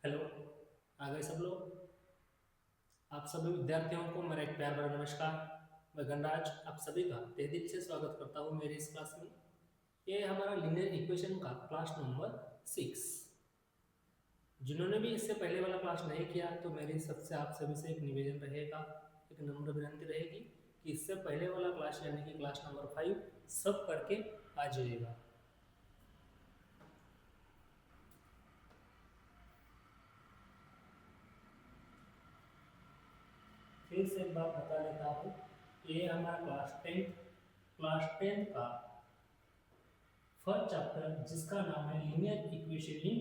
Hello. आ गए सब लोग। आप सभी विद्यार्थियों को मेरा एक प्यार भरा नमस्कार। मैं गणराज आप सभी का तहे दिल से स्वागत करता हूँ मेरी इस क्लास में। ये हमारा लीनियर इक्वेशन का क्लास नंबर 6। जिन्होंने भी इससे पहले वाला क्लास नहीं किया तो मेरी सबसे आप सभी से एक निवेदन रहेगा, एक नम्र विनती रहेगी कि इससे पहले वाला क्लास यानी कि क्लास नंबर 5 सब करके आ जाइएगा। फिर से एक बात बता देता हूँ, ये हमारा क्लास टेंथ का फर्स्ट चैप्टर जिसका नाम है linear equation in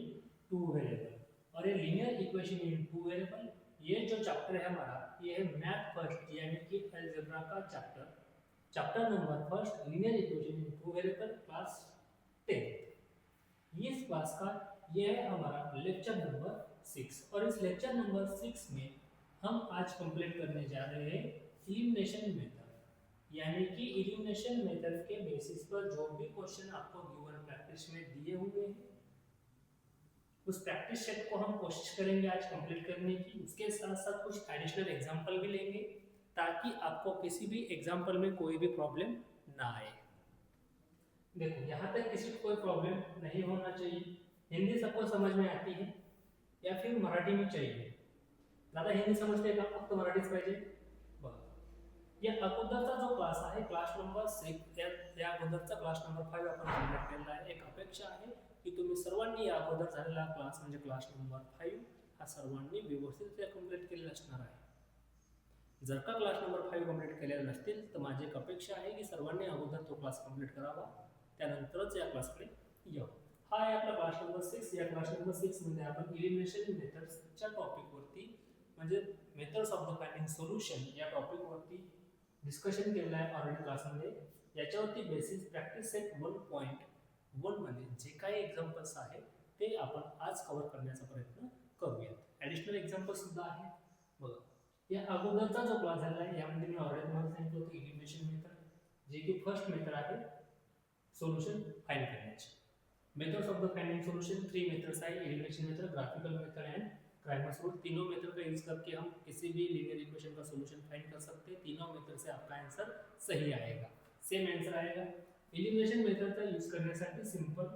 two variable. और ये linear equation in two variable ये जो चैप्टर है हमारा, ये है मैथ फर्स्ट यानी कि अलजेब्रा का chapter. Chapter number first linear equation in two variable class 10। Is class का ये है हमारा लेक्चर नंबर 6। और इस लेक्चर नंबर 6 में हम आज कंप्लीट करने जा रहे हैं एलिमिनेशन मेथड। यानी कि एलिमिनेशन मेथड के बेसिस पर जो भी क्वेश्चन आपको गिवन प्रैक्टिस में दिए हुए हैं उस प्रैक्टिस सेट को हम कोशिश करेंगे आज कंप्लीट करने की। उसके साथ साथ कुछ एडिशनल एग्जांपल भी लेंगे ताकि आपको किसी भी एग्जांपल में कोई भी प्रॉब्लम ना आए। देखो यहाँ तक किसी को कोई प्रॉब्लम नहीं होना चाहिए। हिंदी सबको समझ में आती है या फिर मराठी में चाहिए? दादा हिंदी समजते का फक्त मराठीच पाहिजे? बघा, या अगोदरचा जो क्लास आहे क्लास नंबर 6 या अगोदरचा क्लास नंबर 5 आपण कंप्लीट केलेला आहे। एक अपेक्षा आहे की तुम्ही सर्वांनी या अगोदर झालेला क्लास म्हणजे क्लास नंबर 5 हा सर्वांनी व्यवस्थितरित्या कंप्लीट केलेला असणार आहे। जर का क्लास नंबर 5 कंप्लीट केलेला नसतील तर माझी एक अपेक्षा आहे की सर्वांनी अगोदर तो क्लास कंप्लीट करावा, त्यानंतरच या क्लासकडे यावं। हा आहे आपला क्लास नंबर 6। या क्लास नंबर 6 मध्ये आपण एलिमिनेशन मेथड्सच्या टॉपिकवरती म्हणजे methods of the finding solution या टॉपिकवरती डिस्कशन केलेलं आहे ऑलरेडी क्लासमध्ये। याच्यावरती बेसिस प्रॅक्टिस सेट 1.1 मध्ये जे काही एक्झाम्पल्स आहेत ते आपण आज कव्हर करण्याचा प्रयत्न करूयात। ॲडिशनल एक्झाम्पल सुद्धा आहे बघा। या अगोदरचा जो क्लास झाला आहे यामध्ये मी ऑलरेडी तुम्हाला सांगितलं होतं एलिमिनेशन मेथड, जे की फर्स्ट मेथड आहे सोल्यूशन फाइंड करण्याची। Methods of the finding solution 3 methods है, elimination method, graphical method and Cramer's rule. तीनों मेथड का यूज करके हम किसी भी लीनियर इक्वेशन का सोल्यूशन फाइंड कर सकते हैं। तीनों मेथड से आपका आंसर सही आएगा, सेम आंसर आएगा। एलिमिनेशन मेथड का यूज करण्यासाठी सिंपल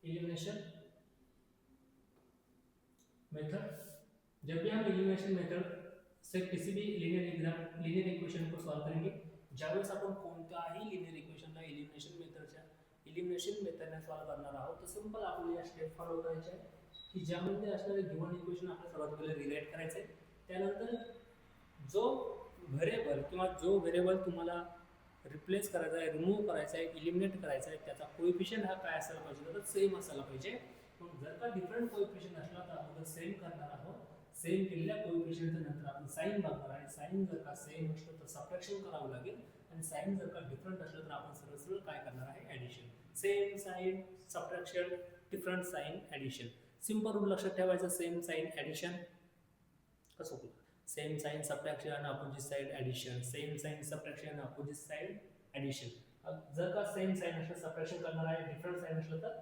एलिमिनेशन मेथड, जब भी हम एलिमिनेशन मेथड से किसी भी लीनियर इक्वेशन को सॉल्व करेंगे, ज्यावेळेस आपण कोणत्याही लीनियर इक्वेशनला एलिमिनेशन मेथडने सॉल्व करणार आहोत तर सिंपल आपल्याला या स्टेप फॉलो करायचे आहे की ज्यामध्ये असणारे गिवन इक्वेशन आपल्याला सर्वात पहिले रिराईट करायचे आहे। त्यानंतर जो व्हेरिएबल किंवा जो व्हेरिएबल तुम्हाला रिप्लेस करायचा आहे, रिमूव्ह करायचा आहे, इलिमिनेट करायचा आहे त्याचा कोएफिशिएंट हा काय असायला पाहिजे तर सेम असायला पाहिजे। पण जर का डिफरंट कोएफिशिएंट असला तर आपण सेम करणार आहोत। सेम केलेल्या कोएफिशिएंटच्या नंतर आपण साइन बघणार आहे। साइन जर का सेम असलं तर सबट्रॅक्शन करावं लागेल आणि साइन जर का डिफरंट असलं तर आपण सरळ सरळ काय करणार आहे addition. Same sign subtraction different sign addition. Simple rule लक्षात ठेवायचा, सेम साइन ॲडिशन कसं होतं, same sign subtraction opposite side addition, same sign subtraction opposite side addition. जर का सेम साइन असलं सबट्रॅक्शन करणार आहे, डिफरंट साइन असलं तर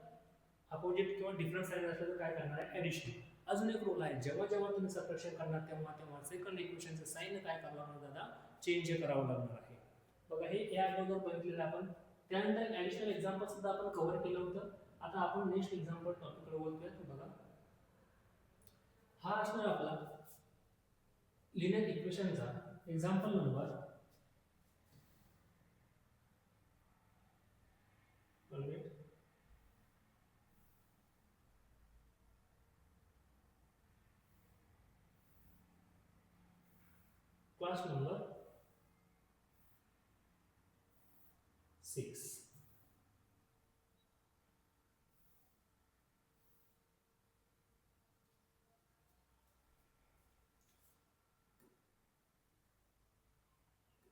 अपोजिट किंवा डिफरंट साइन असलं तर काय करणार आहे ॲडिशन। अजून एक रूल आहे, जेव्हा जेव्हा तुम्ही सबट्रॅक्शन करणार तेव्हा तेव्हा सेकंड इक्वेशनचं साइन काय करावं दादा चेंज करावं लागणार आहे बघा। हे या अगोदर बघितलेलं आपण। त्यानंतर ॲडिशनल एक्झाम्पल सुद्धा आपण कव्हर केलं होतं। आता आपण नेक्स्ट एक्झाम्पल टॉपिककडे बोलतोय बघा। हा असणार आपला लीनियर इक्वेशनचा example number class number 6।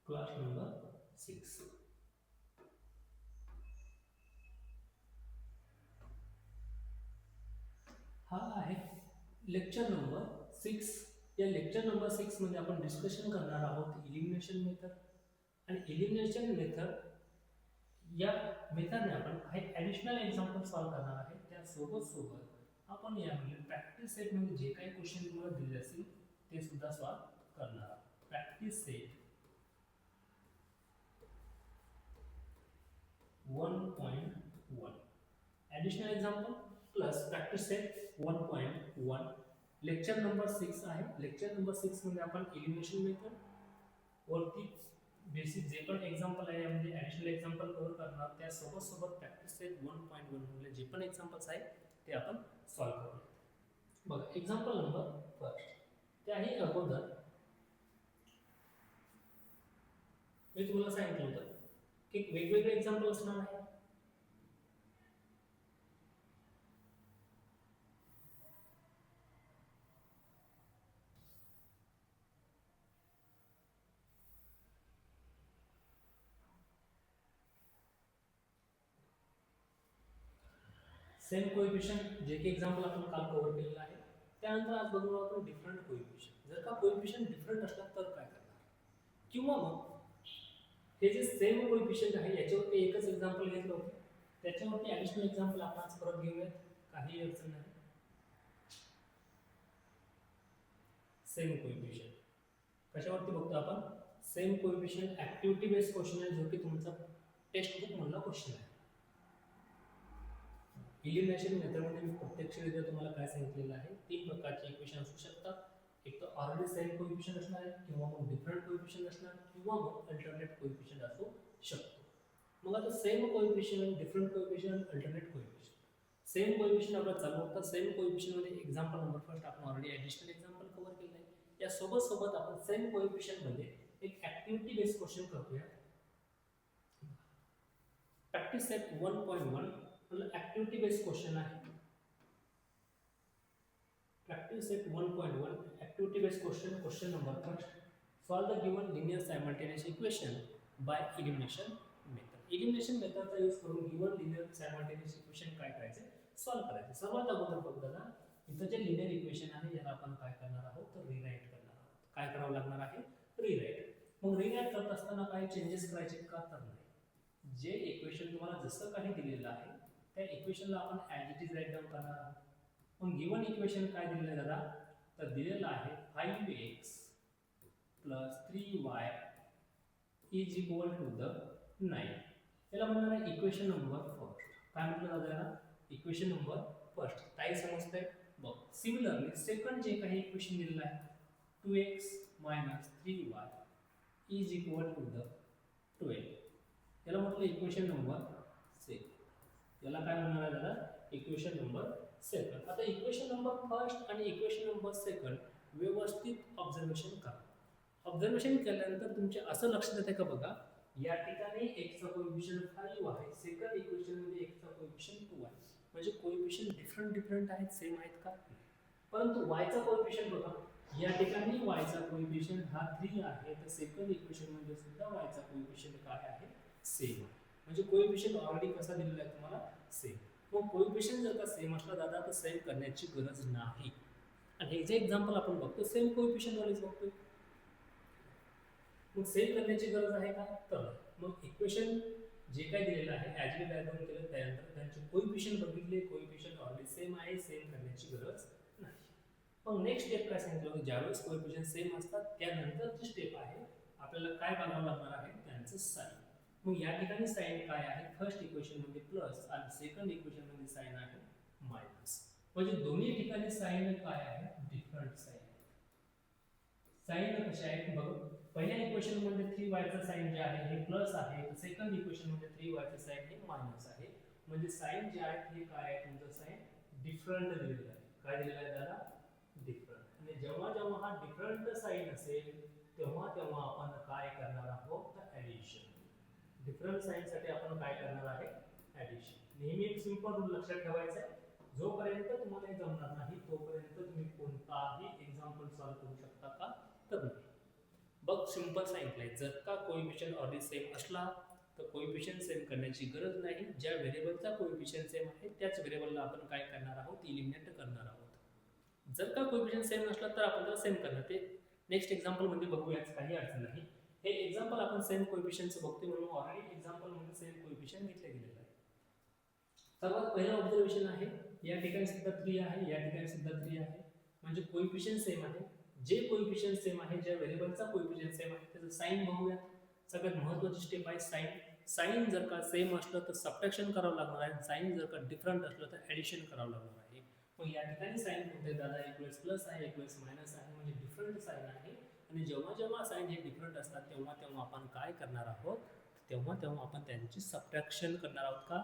Class number 6 हा आहे लेक्चर नंबर 6। या लेक्चर नंबर 6 मध्ये आपण डिस्कशन करणार आहोत एलिमिनेशन मेथड। आणि एलिमिनेशन मेथड या मेथडने आपण काही ॲडिशनल एक्झाम्पल सॉल्व करणार आहे. त्यासोबत सोबत आपण यामध्ये प्रॅक्टिस सेटमध्ये जे काही क्वेश्चन तुम्हाला दिले असतील ते सुद्धा सॉल्व करणार आहोत. Practice set 1.1 additional example plus practice set 1.1 lecture number 6 आहे. लेक्चर नंबर 6 मध्ये आपण एलिमिनेशन मेथड वरती बेसिक जे पण एक्झाम्पल आहे यामध्ये ॲडिशनल एक्झाम्पल कव्हर करणार. त्यासोबत सोबत प्रॅक्टिस सेट 1.1 मध्ये जे पण एक्झाम्पल्स आहेत ते आपण सॉल्व करू. बघा एक्झाम्पल नंबर फर्स्ट. त्याही अगोदर मी तुम्हाला सांगितलं होतं की वेगवेगळे एक्झाम्पल असणार आहे. सेम कोएफिशिएंट जे की एक्झाम्पल आपण काल कव्हर केलेलं आहे. त्यानंतर आज बघू आपण डिफरंट कोएफिशिएंट. जर का कोएफिशिएंट डिफरंट असला तर काय करणार, किंवा मग हे जे सेम कोएफिशिएंट आहे याच्यावरती एकच एक्झाम्पल घेतलं होतं त्याच्यावरती ॲडिशनल एक्झाम्पल आपण आज परत घेऊयात. काही अडचण नाही. सेम कोएफिशिएंट कशावरती बघतो आपण? Same coefficient activity based question आहे जो की तुमचा टेक्स्ट बुक मधला क्वेश्चन आहे. इलिमिनेशन मेथडमध्ये मी प्रत्यक्षरित्या तुम्हाला काय सांगितलेलं आहे, 3 प्रकारचे इक्वेशन असू शकतात. एक तर ऑलरेडी सेम कोएफिशिएंट असणार आहे, किंवा मग डिफरंट कोएफिशिएंट असणार, किंवा मग अल्टरनेट कोएफिशिएंट असू शकतो. मग आता same coefficient, different coefficient, alternate coefficient. Same coefficient आपला चालू होता. सेम कोएफिशिएंट मध्ये एक्झाम्पल नंबर फर्स्ट आपण ऑलरेडी ॲडिशनल एक्झाम्पल कव्हर केलं आहे. या सोबत सोबत आपण सेम कोएफिशिएंट मध्ये एक ॲक्टिव्हिटी बेस्ड क्वेश्चन करूया. प्रॅक्टिस सेट 1.1 मतलब ॲक्टिव्हिटी बेस्ड क्वेश्चन आहे. Practice set 1.1 activity based question. Question number first. Solve the given linear simultaneous equation by elimination method. Elimination मेथडचा यूज करून गिवन लिनियर सायमल्टेनियस इक्वेशन काय करायचे, solve करायचे. सर्वात अगोदर बघा ना, इथं जे लिनियर इक्वेशन आहे याला आपण काय करणार आहोत तर रिराईट करणार आहोत. काय करावं लागणार आहे? रिराईट. मग रिराईट करत असताना काही चेंजेस करायचे का तर नाही. जे इक्वेशन तुम्हाला जसं काही दिलेलं आहे त्या इक्वेशनला आपण as it is write down करणार आहोत. मग गिवन इक्वेशन काय दिलेलं आहे दादा, तर दिलेलं आहे 5x plus 3y is equal to the 9. याला म्हणणार आहे इक्वेशन नंबर फर्स्ट. काय म्हटलं दादा याला? Equation number first. काही समजतंय बघ. सिमिलरली सेकंड जे काही इक्वेशन दिलेलं आहे 2x minus 3y is equal to the 12. याला म्हटलं इक्वेशन नंबर सेकंड. याला काय म्हणणार आहे दादा? Equation number second. आता इक्वेशन नंबर फर्स्ट आणि इक्वेशन नंबर सेकंड व्यवस्थित ऑब्झर्वेशन करा. ऑब्झर्वेशन केल्यानंतर तुमचे असं लक्षात येते का बघा, या ठिकाणी x चा कोएफिशिएंट 5 आहे, सेकंड इक्वेशन मध्ये x चा कोएफिशिएंट 2 आहे. म्हणजे कोएफिशिएंट डिफरंट आहेत, सेम आहेत का? परंतु y चा कोएफिशिएंट बघा, या ठिकाणी y चा कोएफिशिएंट हा 3 आहे, तर सेकंड इक्वेशन मध्ये सुद्धा y चा कोएफिशिएंट काय आहे? सेम आहे. म्हणजे कोएफिशिएंट ऑलरेडी कसा दिलेला आहे तुम्हाला? सेम. मग कोएफिशिएंट जर का सेम असला दादा तर सेम करण्याची गरज नाही. आणि हे जे एक्झाम्पल आपण बघतो सेम कोएफिशिएंट वालेच बघतोय. मग सेम करण्याची गरज आहे का? तर मग इक्वेशन जे काही दिलेलं आहे ॲज इट डायग्राम केलं, त्यानंतर त्यांचे कोएफिशिएंट बघितले, कोएफिशिएंट ऑलरेडी सेम आहे, सेम करण्याची गरज नाही. मग नेक्स्ट स्टेप काय सांगितलं होतं, ज्यावेळेस कोएफिशिएंट सेम असतात त्यानंतरची स्टेप आहे आपल्याला काय बघावं लागणार आहे, त्यांचं साइन. मग या ठिकाणी साइन काय आहे? फर्स्ट इक्वेशन मध्ये प्लस आणि सेकंड इक्वेशन मध्ये साइन आहे मायनस. म्हणजे दोन्ही ठिकाणी साइन काय आहे? Different sign. साइन कशा आहेत बघ. पहिल्या इक्वेशन मध्ये 3y चा साइन जे आहे हे प्लस आहे, तर सेकंड इक्वेशन मध्ये 3y चा साइन हे मायनस आहे. म्हणजे साइन जे आहे हे काय आहे? तुमचं साइन डिफरंट दिलेलं आहे. काय दिलेलं आहे दादा? डिफरंट. आणि जेव्हा जेव्हा हा डिफरंट साइन असेल तेव्हा तेव्हा आपण काय करणार आहोत तर ॲडिशन. डिफरंट साइन साठी आपण काय करणार आहे? ॲडिशन. नेहमी एक सिंपल रूल लक्षात ठेवायचा आहे, जोपर्यंत तुम्हाला हे जमणार नाही तोपर्यंत तुम्ही कोणताही एक्झाम्पल सॉल्व करू शकता का तर नाही. बघ सिंपल सांगितलंय, जर का कोएफिशिएंट ऑलरेडी सेम असला तर कोएफिशिएंट सेम करण्याची गरज नाही. ज्या व्हेरिएबलचा कोएफिशिएंट सेम आहे त्याच व्हेरिएबलला आपण काय करणार आहोत? इलिमिनेट करणार आहोत. जर का कोएफिशिएंट सेम नसला तर आपण त्याला सेम करणार. ते नेक्स्ट एक्झाम्पल मध्ये बघूयाच, काही अडचण नाही. हे एक्झाम्पल आपण सेम कोएफिशियंटचं बघतोय म्हणून ऑलरेडी एक्झाम्पल मध्ये सेम कोएफिशियंट घेतले गेलेलं आहे. सर्वात पहिलं ऑब्झर्वेशन आहे, या ठिकाणी सुद्धा 3 आहे, या ठिकाणी सुद्धा 3 आहे, म्हणजे कोएफिशियंट सेम आहे. जे कोएफिशियंट सेम आहे, ज्या व्हेरिएबलचा कोएफिशियंट सेम आहे त्याचं साइन बघूया. सगळ्यात महत्त्वाची स्टेप आहे साइन. साइन जर का सेम असलं तर सबट्रॅक्शन करावं लागणार आहे, साइन जर का डिफरंट असलं तर ॲडिशन करावं लागणार आहे. मग या ठिकाणी साइन कोणते दादा, एक वेळेस प्लस आहे, एक वेळेस मायनस आहे, म्हणजे डिफरंट साइन आहे. आणि जेव्हा जेव्हा साइन हे डिफरंट असतात तेव्हा तेव्हा आपण काय करणार आहोत, तेव्हा तेव्हा आपण त्यांची सबट्रॅक्शन करणार आहोत का,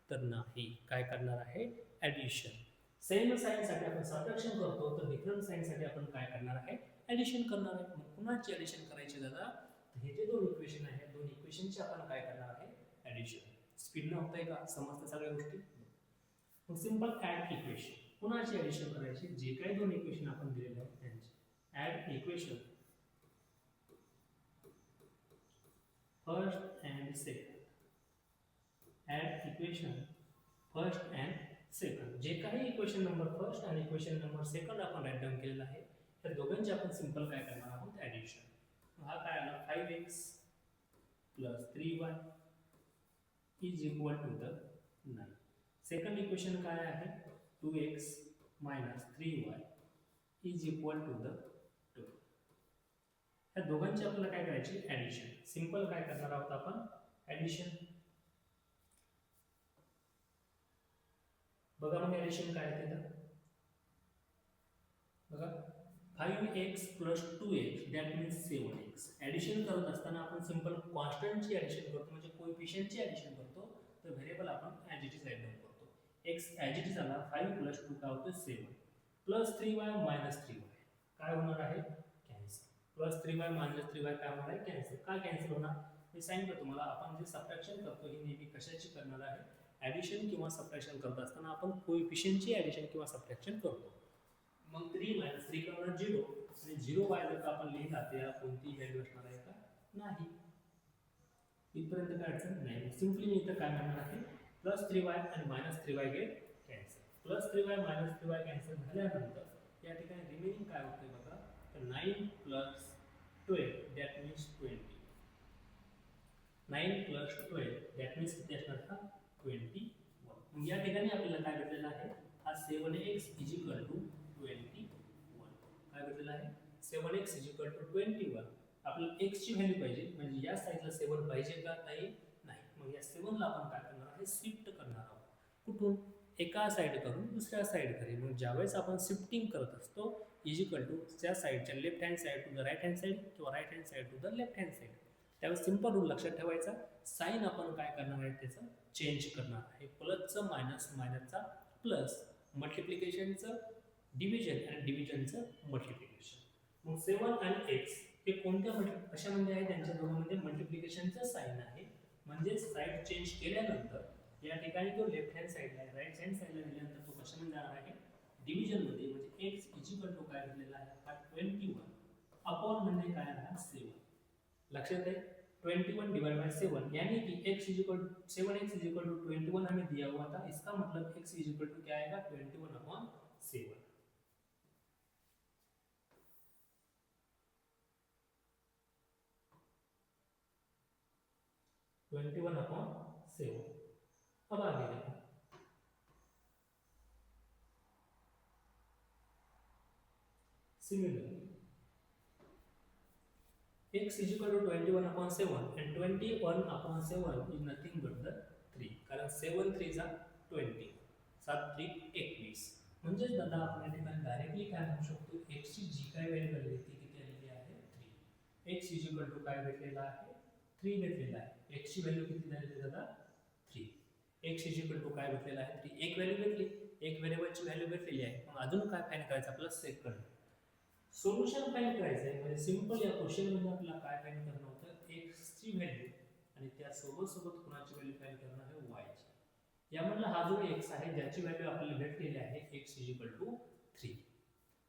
तर नाही. काय करणार आहे, ॲडिशन. सेम साइनसाठी आपण सबट्रॅक्शन करतो, तर डिफरंट साइनसाठी आपण काय करणार आहे, ॲडिशन करणार आहे. मग कुणाची ॲडिशन करायची दादा, हे जे दोन इक्वेशन आहेत, दोन इक्वेशनचे आपण काय करणार आहे, ॲडिशन. स्पीडनं होतंय का, समजतं सगळ्या गोष्टी. मग सिंपल ॲड इक्वेशन. कुणाची ॲडिशन करायची, जे काही दोन इक्वेशन आपण दिलेले आहेत त्यांची. Add equation first and second. Add equation first and second. जे काही इक्वेशन नंबर फर्स्ट आणि इक्वेशन नंबर सेकंड आपण राईट डाऊन केलेलं आहे, तर दोघांचे आपण सिंपल काय करणार आहोत, ॲडिशन. हा काय आला, 5x plus 3y is equal to the 9. Second equation काय आहे, 2x minus 3y is equal to the 2. या दोघांची आपल्याला काय करायची, ॲडिशन. सिंपल काय करणार आहोत आपण, ॲडिशन. बघा मग ॲडिशन काय आहे तिथं, बघा 5x plus 2x that means 7x. Addition करत असताना आपण सिंपल कॉन्स्टंटची ॲडिशन करतो, म्हणजे कोएफिशियंटची ॲडिशन करतो, तर व्हेरिएबल आपण as it is write down करतो. x ॲज इट इज आला, 5 प्लस 2 काय होतं 7 प्लस 3y मायनस 3y काय होणार आहे, cancel. Plus 3y minus 3y काय होणार आहे, कॅन्सल. का कॅन्सल होणार, मी सांगितलं तुम्हाला. आपण जे सबट्रॅक्शन करतो ही नेहमी कशाची करणार आहे, ॲडिशन किंवा सबट्रॅक्शन करत असताना आपण कोएफिशियंटची ॲडिशन किंवा सबट्रॅक्शन करतो. मग 3 मायनस 3 करणार 0, आणि 0y जर का आपण लिहिला त्याला कोणती व्हॅल्यू असणार आहे का, नाही. इथपर्यंत काय अडचण नाही. सिंपली मी इथं काय म्हणणार आहे, प्लस 3y आणि minus 3y get cancel. Plus 3y minus 3y cancel झाल्यानंतर या ठिकाणी रिमेनिंग काय होते बघा, तर 9 plus 12 that means 20. 9 plus 12 that means किती असणार का, 21. मग या ठिकाणी आपल्याला काय भेटलेलं आहे, हा 7x इज इक्वल टू 21. काय भेटलेलं आहे, 7x इज इक्वल टू 21. आपल्याला x ची व्हॅल्यू पाहिजे, म्हणजे या साईडला 7 पाहिजे का, नाही. मग या 7 ला आपण काय करणार आहे, शिफ्ट करणार आहोत. कुठून, एका साईड करून दुसऱ्या साईड कडे. मग ज्यावेळेस आपण शिफ्टिंग करत असतो, इज इक्वल टू त्या साईडच्या left hand side to the right hand side किंवा right hand side to the left hand side, त्यावेळेस सिंपल रूल लक्षात ठेवायचा. साईन आपण काय करणार आहे, त्याचं चेंज करणार आहे. प्लसचं मायनस, मायनसचा प्लस, मल्टिप्लिकेशनचं डिव्हिजन आणि डिव्हिजनचं मल्टिप्लिकेशन. मग 7 आणि x हे कोणत्या कशामध्ये आहे, त्यांच्या दोघांमध्ये मल्टिप्लिकेशनचं साइन आहे. म्हणजे साईड चेंज केल्यानंतर या ठिकाणी तो लेफ्ट हँड साईडला आहे, राईट हँड साईडला गेल्यानंतर तो कशामध्ये जाणार आहे, डिव्हिजनमध्ये. म्हणजे x इज इक्वल टू काय घेतलेला आहे, हा 21 अपॉन म्हणजे काय आहे, 7. लक्षात आहे, 21 डिवाइड बाय 7 यानी कि x is equal 7x is equal to 21 हमें दिया हुआ था. इसका मतलब x इज इक्वल टू क्या आएगा, 21 अपॉन 7. अब आगे देखो, similarly x is equal to 21 upon 7 and 21 upon 7 is nothing but the 3. कारण 7 3 जा 20, 7 3 21. म्हणजे दादा आपण या ठिकाणी डायरेक्टली काय म्हणू शकतो, x ची जी काय व्हॅल्यू आली ती किती आलेली आहे, 3. x is equal to काय भेटलेला आहे, 3 भेटलेला आहे. x ची व्हॅल्यू किती झाली दादा, 3. x is equal to काय भेटलेला आहे, 3. एक व्हॅल्यू भेटली, एक व्हेरिएबलची व्हॅल्यू भेटलेली आहे. मग अजून काय फाइंड करायचं, आपलं सेकंड सोल्युशन फाइंड करायचं आहे. म्हणजे सिंपल या क्वेश्चन मध्ये आपल्याला काय फाइंड करणं होतं, x ची व्हॅल्यू आणि त्या सोबत सोबत कुणाची व्हॅल्यू फाइंड करणं आहे, y ची. यामधला हा जो x आहे ज्याची व्हॅल्यू आपल्याला भेटलेली आहे x is equal to 3.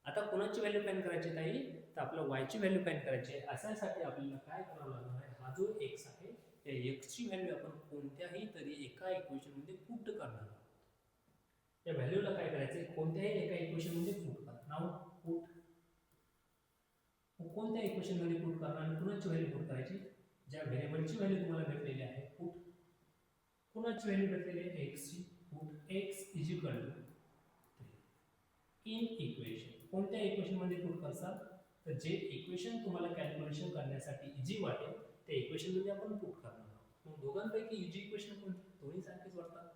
आता कुणाची व्हॅल्यू फाइंड करायची नाही, तर आपल्याला y ची व्हॅल्यू फाइंड करायची आहे. अशासाठी आपल्याला काय करावं लागणार आहे, हा जो x आहे त्या x ची व्हॅल्यू आपण कोणत्याही तरी एका इक्वेशन मध्ये पुट करणार आहोत. या व्हॅल्यूला काय करायचं, कोणत्याही एका इक्वेशन मध्ये पुट करा. नाउ पुट कोणत्या इक्वेशनमध्ये पुट करणार आणि कुणाची व्हॅल्यू पुट करायची? ज्या व्हेरिएबलची व्हॅल्यू तुम्हाला भेटलेली आहे पुट, कुणाची व्हॅल्यू भेटलेली आहे x ची, put x is equal to 3 in equation. कोणत्या इक्वेशनमध्ये पुट करसाल तर जे इक्वेशन तुम्हाला कॅल्क्युलेशन करण्यासाठी इझी वाटेल त्या इक्वेशनमध्ये आपण पुट करणार आहोत. मग दोघांपैकी इझी इक्वेशन कोणती? दोन्ही सारखीच वाटतात.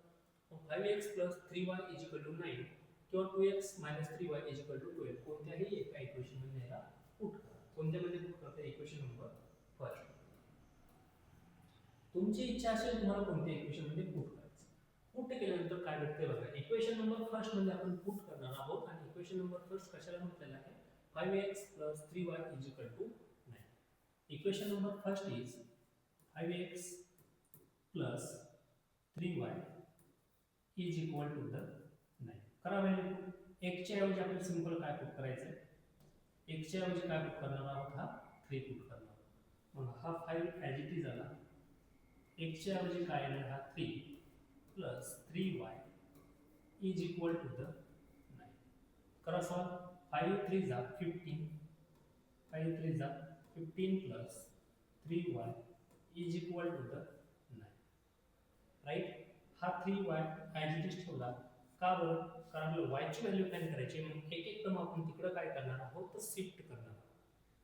मग 5x 3y 9 किंवा 2x 3y 12 कोणत्याही एका इक्वेशनमध्ये याला पुट करा. कोणत्यामध्ये पुट करता? Equation number first. तुमची इच्छा असेल तुम्हाला कोणत्या इक्वेशनमध्ये पुट करायचं. पुट केल्यानंतर काय भेटते बघा. इक्वेशन नंबर फर्स्ट मध्ये आपण पुट करणार आहोत आणि इक्वेशन नंबर फर्स्ट कशाला म्हटलेलं आहे? 5x 3y 9. Equation number first is 5x 3y is equal to the 9. करा व्हॅल्यू. x च्या ऐवजी आपण सिंपल काय पुट करायचं आहे? x च्या ऐवजी काय पुट करणार आहोत? हा 3 पुट करणार आहोत. मग हा 5 ॲज इट इज आला. x च्या ऐवजी काय येणार? हा 3 plus 3y is equal to the 9. करा सॉल्व. 5 3 जा 15, 5 3 जा 15 plus 3y is equal to the 9. Right. हा 3y ॲज इट इज ठेवला. का बरं? कारण आपल्याला y ची व्हॅल्यू फाइंड करायची. मग एक एक टर्म आपण तिकडे काय करणार आहोत तर शिफ्ट करणार आहोत.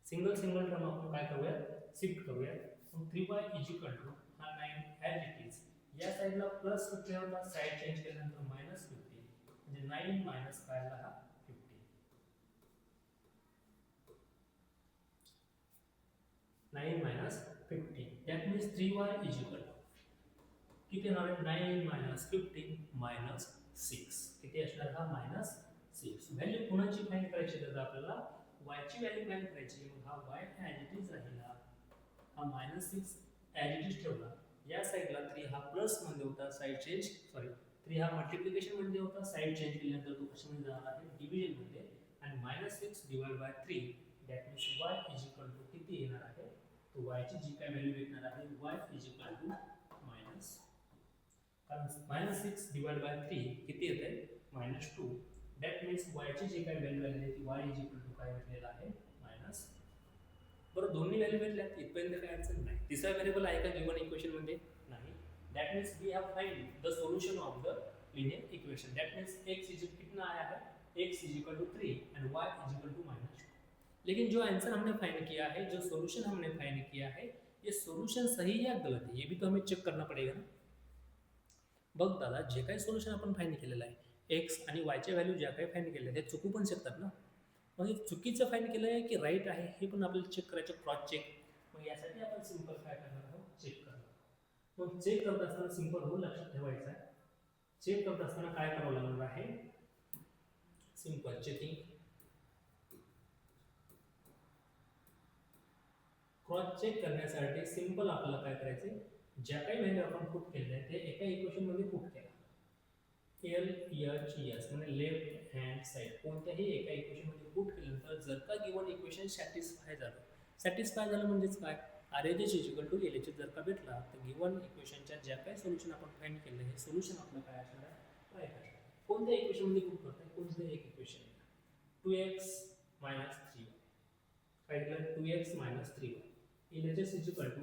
सिंगल सिंगल टर्म आपण काय करूया? शिफ्ट करूया. मग 3y इज इक्वल टू हा 9 ॲज इट इज. या साइडला प्लस 15 होता, साइड चेंज केल्यानंतर मायनस 15 म्हणजे 9 मायनस काय आला? हा 15. 9 minus 15 that means 3y is equal to किती येणार आहे? 9 मायनस 15 मायनस 6. किती असणार? हा मायनस 6. व्हॅल्यू कोणाची फाइंड करायची? तर आपल्याला y ची व्हॅल्यू फाइंड करायची. मग हा y ॲज इट इज राहिला. हा मायनस 6 ॲज इट इज ठेवला. या साइडला 3 हा प्लस मध्ये होता, साइड चेंज सॉरी 3 हा मल्टिप्लिकेशन मध्ये होता, साइड चेंज केल्यानंतर तो कशामध्ये जाणार आहे? डिव्हिजन मध्ये. आणि minus 6 divide by 3 that means y is equal to किती येणार आहे? तो y ची जी काय व्हॅल्यू भेटणार आहे y is equal to minus, कारण मायनस 6 डिवाइड बाय 3 किती येते? मायनस 2. दॅट मीन्स y ची जी काय व्हॅल्यू आलेली आहे ती y इज इक्वल टू काय भेटलेला आहे? मायनस. बरं, दोन्ही व्हॅल्यू भेटल्यात इथपर्यंत काय अडचण नाही. तिसरा व्हेरिएबल आहे का गिवन इक्वेशन मध्ये? नाही. That means we have find the solution of the linear equation. That means x is कितना आया है? x is equal to 3 and y is equal to minus 2. लेकिन जो आंसर हमने फाइंड किया है, जो सॉल्यूशन हमने फाइंड किया है, ये सॉल्यूशन सही या गलत है, ये भी तो हमें चेक करना पड़ेगा ना. बघ दादा, जे काही सॉल्यूशन आपण फाइंड केलेलं आहे x आणि y च्या व्हॅल्यू ज्या काही फाइंड केलेल्या आहेत चुकू पण शकतात ना. मग हे चुकीचं फाइंड केलं आहे की राईट आहे हे पण आपल्याला चेक करायचं, क्रॉस चेक. मग यासाठी आपण सिंपल काय करणार आहोत? चेक करणार. मग चेक करत असताना सिंपल रूल लक्षात ठेवायचा आहे. चेक करत असताना काय करावं लागणार आहे? Simple checking. क्रॉस चेक करण्यासाठी सिंपल आपल्याला काय करायचे? ज्या काही व्हॅल्यू आपण पुट केल्या आहेत ते एका इक्वेशन मध्ये पुट केला. एल एच एस म्हणजे लेफ्ट हँड साइड कोणत्याही एका इक्वेशन मध्ये पुट केल्यानंतर जर का गिवन इक्वेशन सॅटिस्फाय झालं म्हणजेच काय? RHS is equal to LHS जर का भेटला तर गिवन इक्वेशनच्या ज्या काही सोल्युशन आपण फाइंड केलं हे सोल्युशन आपलं काय असणार आहे? राईट असणार. कोणत्या इक्वेशन मध्ये पुट करताय? कोणत्याही एक इक्वेशन. 2x 3y काय केलं? 2x 3y. LHS is equal to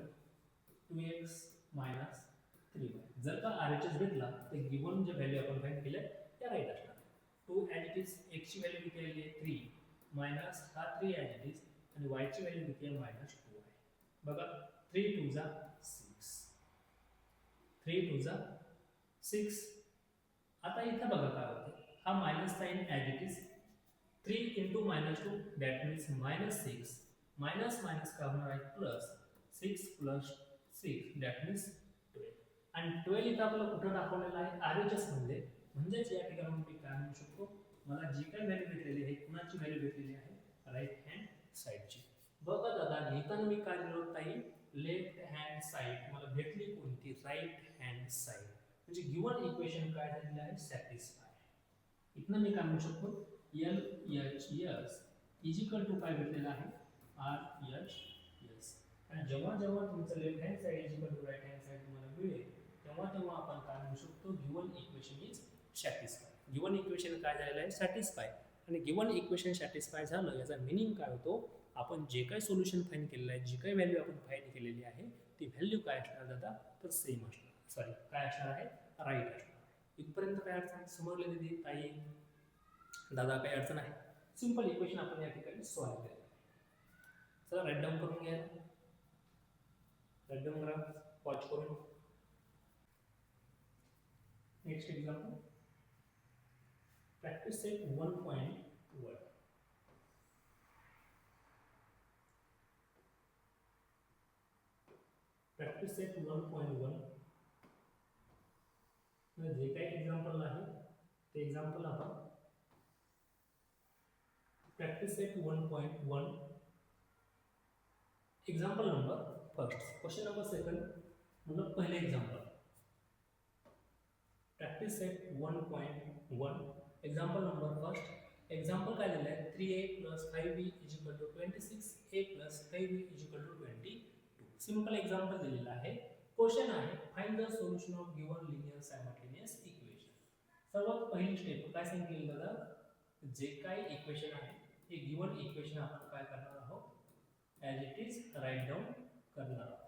2x 3y. जर का RHS भेटला तर गिवन जे व्हॅल्यू आपण फाइंड केल्या त्या राईट असणार. 2 ॲज इट इज x ची व्हॅल्यू किती आली आहे? 3 मायनस हा 3 ॲज इट इज आणि y ची व्हॅल्यू किती आहे? मायनस 2 आहे. बघा 3 2 जा 6, 3 2 जा 6. आता इथं बघा काय होतं? हा minus sign as it is 3 into minus 2 that means minus 6. Minus minus काय होणार आहे? Plus 6 plus 6 that means 12. आणि 12 इथं आपल्याला कुठं दाखवलेलं आहे? RHS मध्ये. म्हणजेच या ठिकाणी मी काय म्हणू शकतो? मला जी काही व्हॅल्यू भेटलेली आहे कुणाची व्हॅल्यू भेटलेली आहे? राईट हँड साइडची. बघा दादा, लिहिताना मी काय लिहिलं ताई? Left hand side. मला भेटली कोणती? Right hand side. म्हणजे गिवन इक्वेशन काय झालेलं आहे? सॅटिस्फाय. इथनं मी काय म्हणू शकतो? LHS इज इक्वल टू काय भेटलेलं आहे? RHS. आणि जेव्हा जेव्हा तुमचं left hand side is equal to right hand side तुम्हाला मिळेल तेव्हा तेव्हा आपण काय म्हणू शकतो? Given equation is satisfy. Given equation काय झालेलं आहे? सॅटिस्फाय. आणि गिवन इक्वेशन सॅटिस्फाय झालं याचा मीनिंग काय होतो? आपण जे काही सोल्युशन फाईंड केलेलं आहे, जी काही व्हॅल्यू आपण फाईंड केलेली आहे ती व्हॅल्यू काय असणार दादा, तर सेम असणार, सॉरी काय असणार आहे, राईट असणार. इथपर्यंत काय अडचण समजले दिदी ताई दादा, काही अडचण आहे? सिंपल इक्वेशन आपण या ठिकाणी सॉल्व्ह केलं. चला राईट डाऊन करून घ्या, राईट डाऊन करा वॉच करून. Next example, practice set 1.1. Practice set 1.1 जे काही एक्झाम्पल आहे ते एक्झाम्पल आपण practice set 1.1 example number first, question number second मतलब पहले example. Practice set 1.1 example number first. Example काय दिलं आहे, 3a + 5b = 26a + 5b = 22. Simple example दिलेलं आहे. क्वेश्चन आहे find the solution of given linear simultaneous equation. सर्वात पहिली स्टेप काय सांगितलं दादा, जे काही इक्वेशन आहे ते गिवन इक्वेशन आपण काय करणार आहोत, as it is write down करणार आहोत.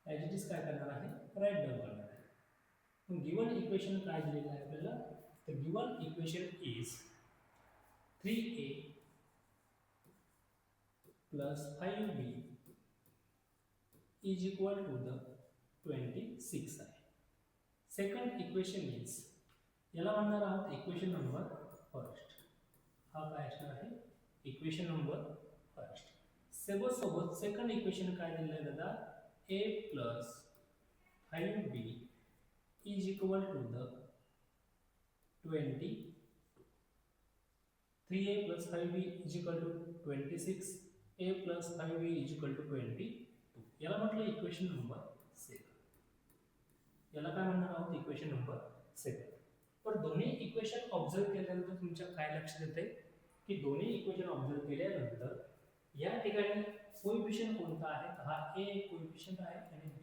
ॲज इट इज काय करणार आहे, राईट डाऊन करणार आहे. मग गिवन इक्वेशन काय दिलेलं आहे आपल्याला, तर given equation is 3a + 5b = 26 आहे. सेकंड इक्वेशन इज, याला म्हणणार आहोत इक्वेशन नंबर फर्स्ट. हा काय असणार आहे, इक्वेशन नंबर फर्स्ट. सोबत सेकंड इक्वेशन काय दिलेलं आहे दादा, a + 5b = 20. 3a + 5b = 26, a + 5b = 22. याला म्हटलं इक्वेशन नंबर सेकंड. याला काय म्हणणार आहोत, इक्वेशन नंबर सेकंड. पण दोन्ही इक्वेशन ऑब्झर्व केल्यानंतर तुमच्या काय लक्षात येते की दोन्ही इक्वेशन ऑब्झर्व केल्यानंतर या ठिकाणी कोएफिशिएंट कोणता आहे, हा a कोएफिशिएंट आहे आणि b,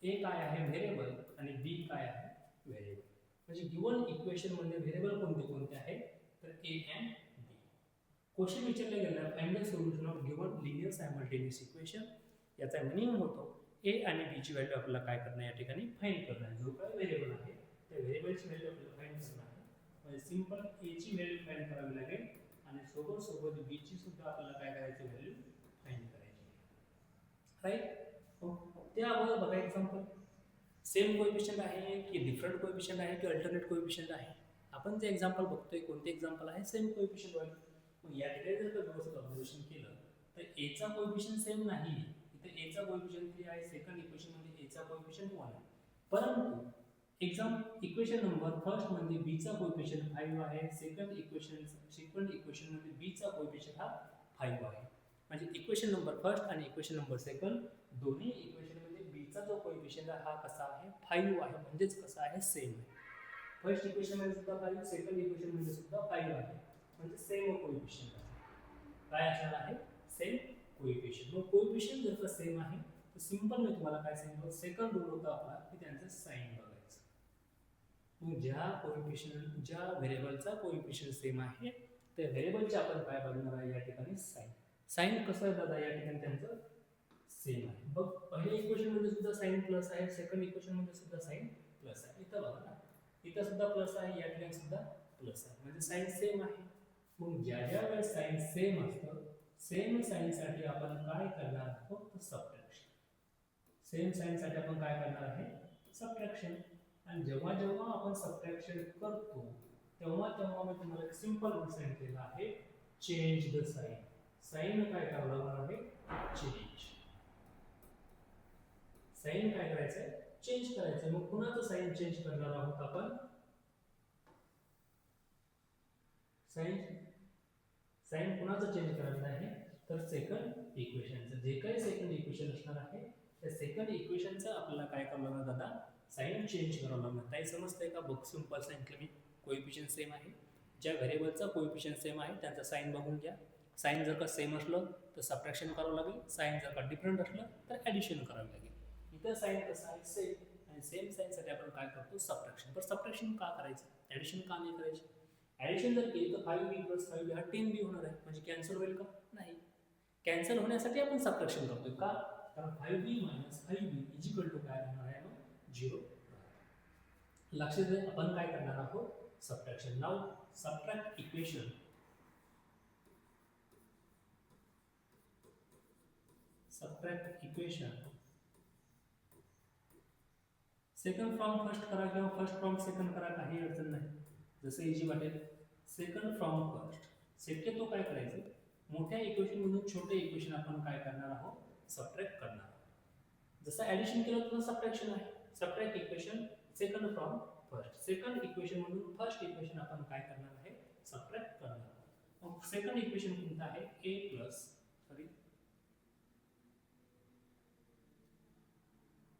a काय आहे व्हेरिएबल आणि b काय आहे व्हेरिएबल. म्हणजे गिवन इक्वेशन मध्ये व्हेरिएबल कोणते कोणते आहेत, तर a and b. क्वेश्चन विचारले गेला find the solution of given linear simultaneous equation. याचा मीनिंग होतो a आणि b ची व्हॅल्यू आपल्याला काय करणं, या ठिकाणी फाइंड करणं. जो काय व्हेरिएबल आहे त्या व्हेरिएबलची व्हॅल्यू आपल्याला फाइंड करणं आहे. म्हणजे सिंपल a ची व्हॅल्यू फाइंड करावी लागेल आणि सोबत b ची सुद्धा आपल्याला काय करायची, व्हॅल्यू फाइंड करायची. राईट. त्या अगोदर बघा एक्झाम्पल, सेम कोएफिशिएंट आहे की डिफरंट कोएफिशिएंट आहे की अल्टरनेट कोएफिशिएंट आहे. आपण जे एक्झाम्पल बघतोय कोणते एक्झाम्पल आहे, सेम कोएफिशिएंट वाले. मग या ठिकाणी जर का व्यवस्थित ऑब्झर्वेशन केलं तर a चा कोएफिशिएंट सेम नाही. इथे a चा कोएफिशिएंट 3 आहे, सेकंड इक्वेशन मध्ये a चा कोएफिशिएंट 1 आहे. परंतु इक्वेशन नंबर फर्स्ट मध्ये b चा कोएफिशिएंट 5 आहे, सेकंड इक्वेशन मध्ये b चा कोएफिशिएंट हा 5 आहे. म्हणजे इक्वेशन नंबर फर्स्ट आणि इक्वेशन नंबर सेकंड दोन्ही इक्वेशन मध्ये b चा जो कोएफिशिएंट हा कसा आहे, 5 आहे. म्हणजेच कसा आहे, सेम आहे. फर्स्ट इक्वेशन मध्ये सुद्धा 5, सेकंड इक्वेशन मध्ये सुद्धा 5 आहे. म्हणजे सेम कोएफिशिएंट आहे. काय असणार आहे, सेम कोएफिशिएंट. मग कोएफिशिएंट जर का सेम आहे तर सिंपल मी तुम्हाला काय सांगितलं, सेकंड रूल होता आपला की त्यांचं साइन बघायचं. मग ज्या व्हेरिएबलचा कोएफिशिएंट सेम आहे त्या व्हेरिएबलचे आपण काय बघणार आहे, या ठिकाणी साइन. साइन कसं आहे दादा, या ठिकाणी त्यांचं सेम आहे. बघ पहिल्या इक्वेशन मध्ये सुद्धा साइन प्लस आहे, सेकंड इक्वेशन मध्ये सुद्धा साइन प्लस आहे. इथं बघा ना, इथं सुद्धा प्लस आहे, या ठिकाणी सुद्धा प्लस आहे. म्हणजे साइन सेम आहे. मग ज्या वेळेस साइन सेम असतं, सेम साइन साठी आपण काय करणार आहोत, तर सबट्रॅक्शन. सेम साइन साठी आपण काय करणार आहे, सबट्रॅक्शन. आणि जेव्हा जेव्हा आपण सबट्रॅक्शन करतो तेव्हा मी तुम्हाला एक सिंपल रूल सांगितलेला आहे, चेंज द साइन. साइन काय करावं लागणार आहे, चेंज. साइन काय करायचंय, चेंज करायचंय. मग कुणाचं साइन चेंज करणार आहोत आपण, साइन कुणाचं चेंज करायचं आहे, तर सेकंड इक्वेशनचं. जे काही सेकंड इक्वेशन असणार आहे त्या सेकंड इक्वेशनचं आपल्याला काय करावं लागणार दादा, साइन चेंज करावं लागणार. काही समजतंय का, बघ सिंपल सांगितलं मी. कोएफिशिएंट सेम आहे, ज्या व्हेरिएबलचा कोएफिशिएंट सेम आहे त्यांचा साइन बघून घ्या. साइन जर का सेम असलं तर सबट्रॅक्शन करावं लागेल, साइन जर का डिफरंट असलं तर ॲडिशन करावं लागेल. इथं साइन कसं आहे, सेम. आणि सेम साइनसाठी आपण काय करतो, सबट्रॅक्शन. पण सबट्रॅक्शन का करायचं, ॲडिशन का नाही करायची. ॲडिशन जर केली तर 5b प्लस 5b हा 10b होणार आहे, म्हणजे कॅन्सल होईल का? नाही. कॅन्सल होण्यासाठी आपण सबट्रॅक्शन करतोय का? कारण 5b minus 5b is equal to काय होणार आहे मग 0. लक्षात द्या आपण काय करणार आहोत subtraction. Now subtract equation second from first करा किंवा फर्स्ट फ्रॉम सेकंड करा, काही अडचण नाही, जसं इजी वाटेल. सेकंड फ्रॉम फर्स्ट, शक्यतो काय करायचं मोठ्या इक्वेशन मधून छोटे इक्वेशन आपण काय करणार आहोत सबट्रॅक्ट करणार आहोत. जसं ॲडिशन केलं तर सबट्रॅक्शन आहे. Subtract equation second from first, second equation मधून फर्स्ट इक्वेशन आपण काय करणार आहे सबट्रॅक्ट करणार आहोत. मग सेकंड इक्वेशन कोणतं आहे a प्लस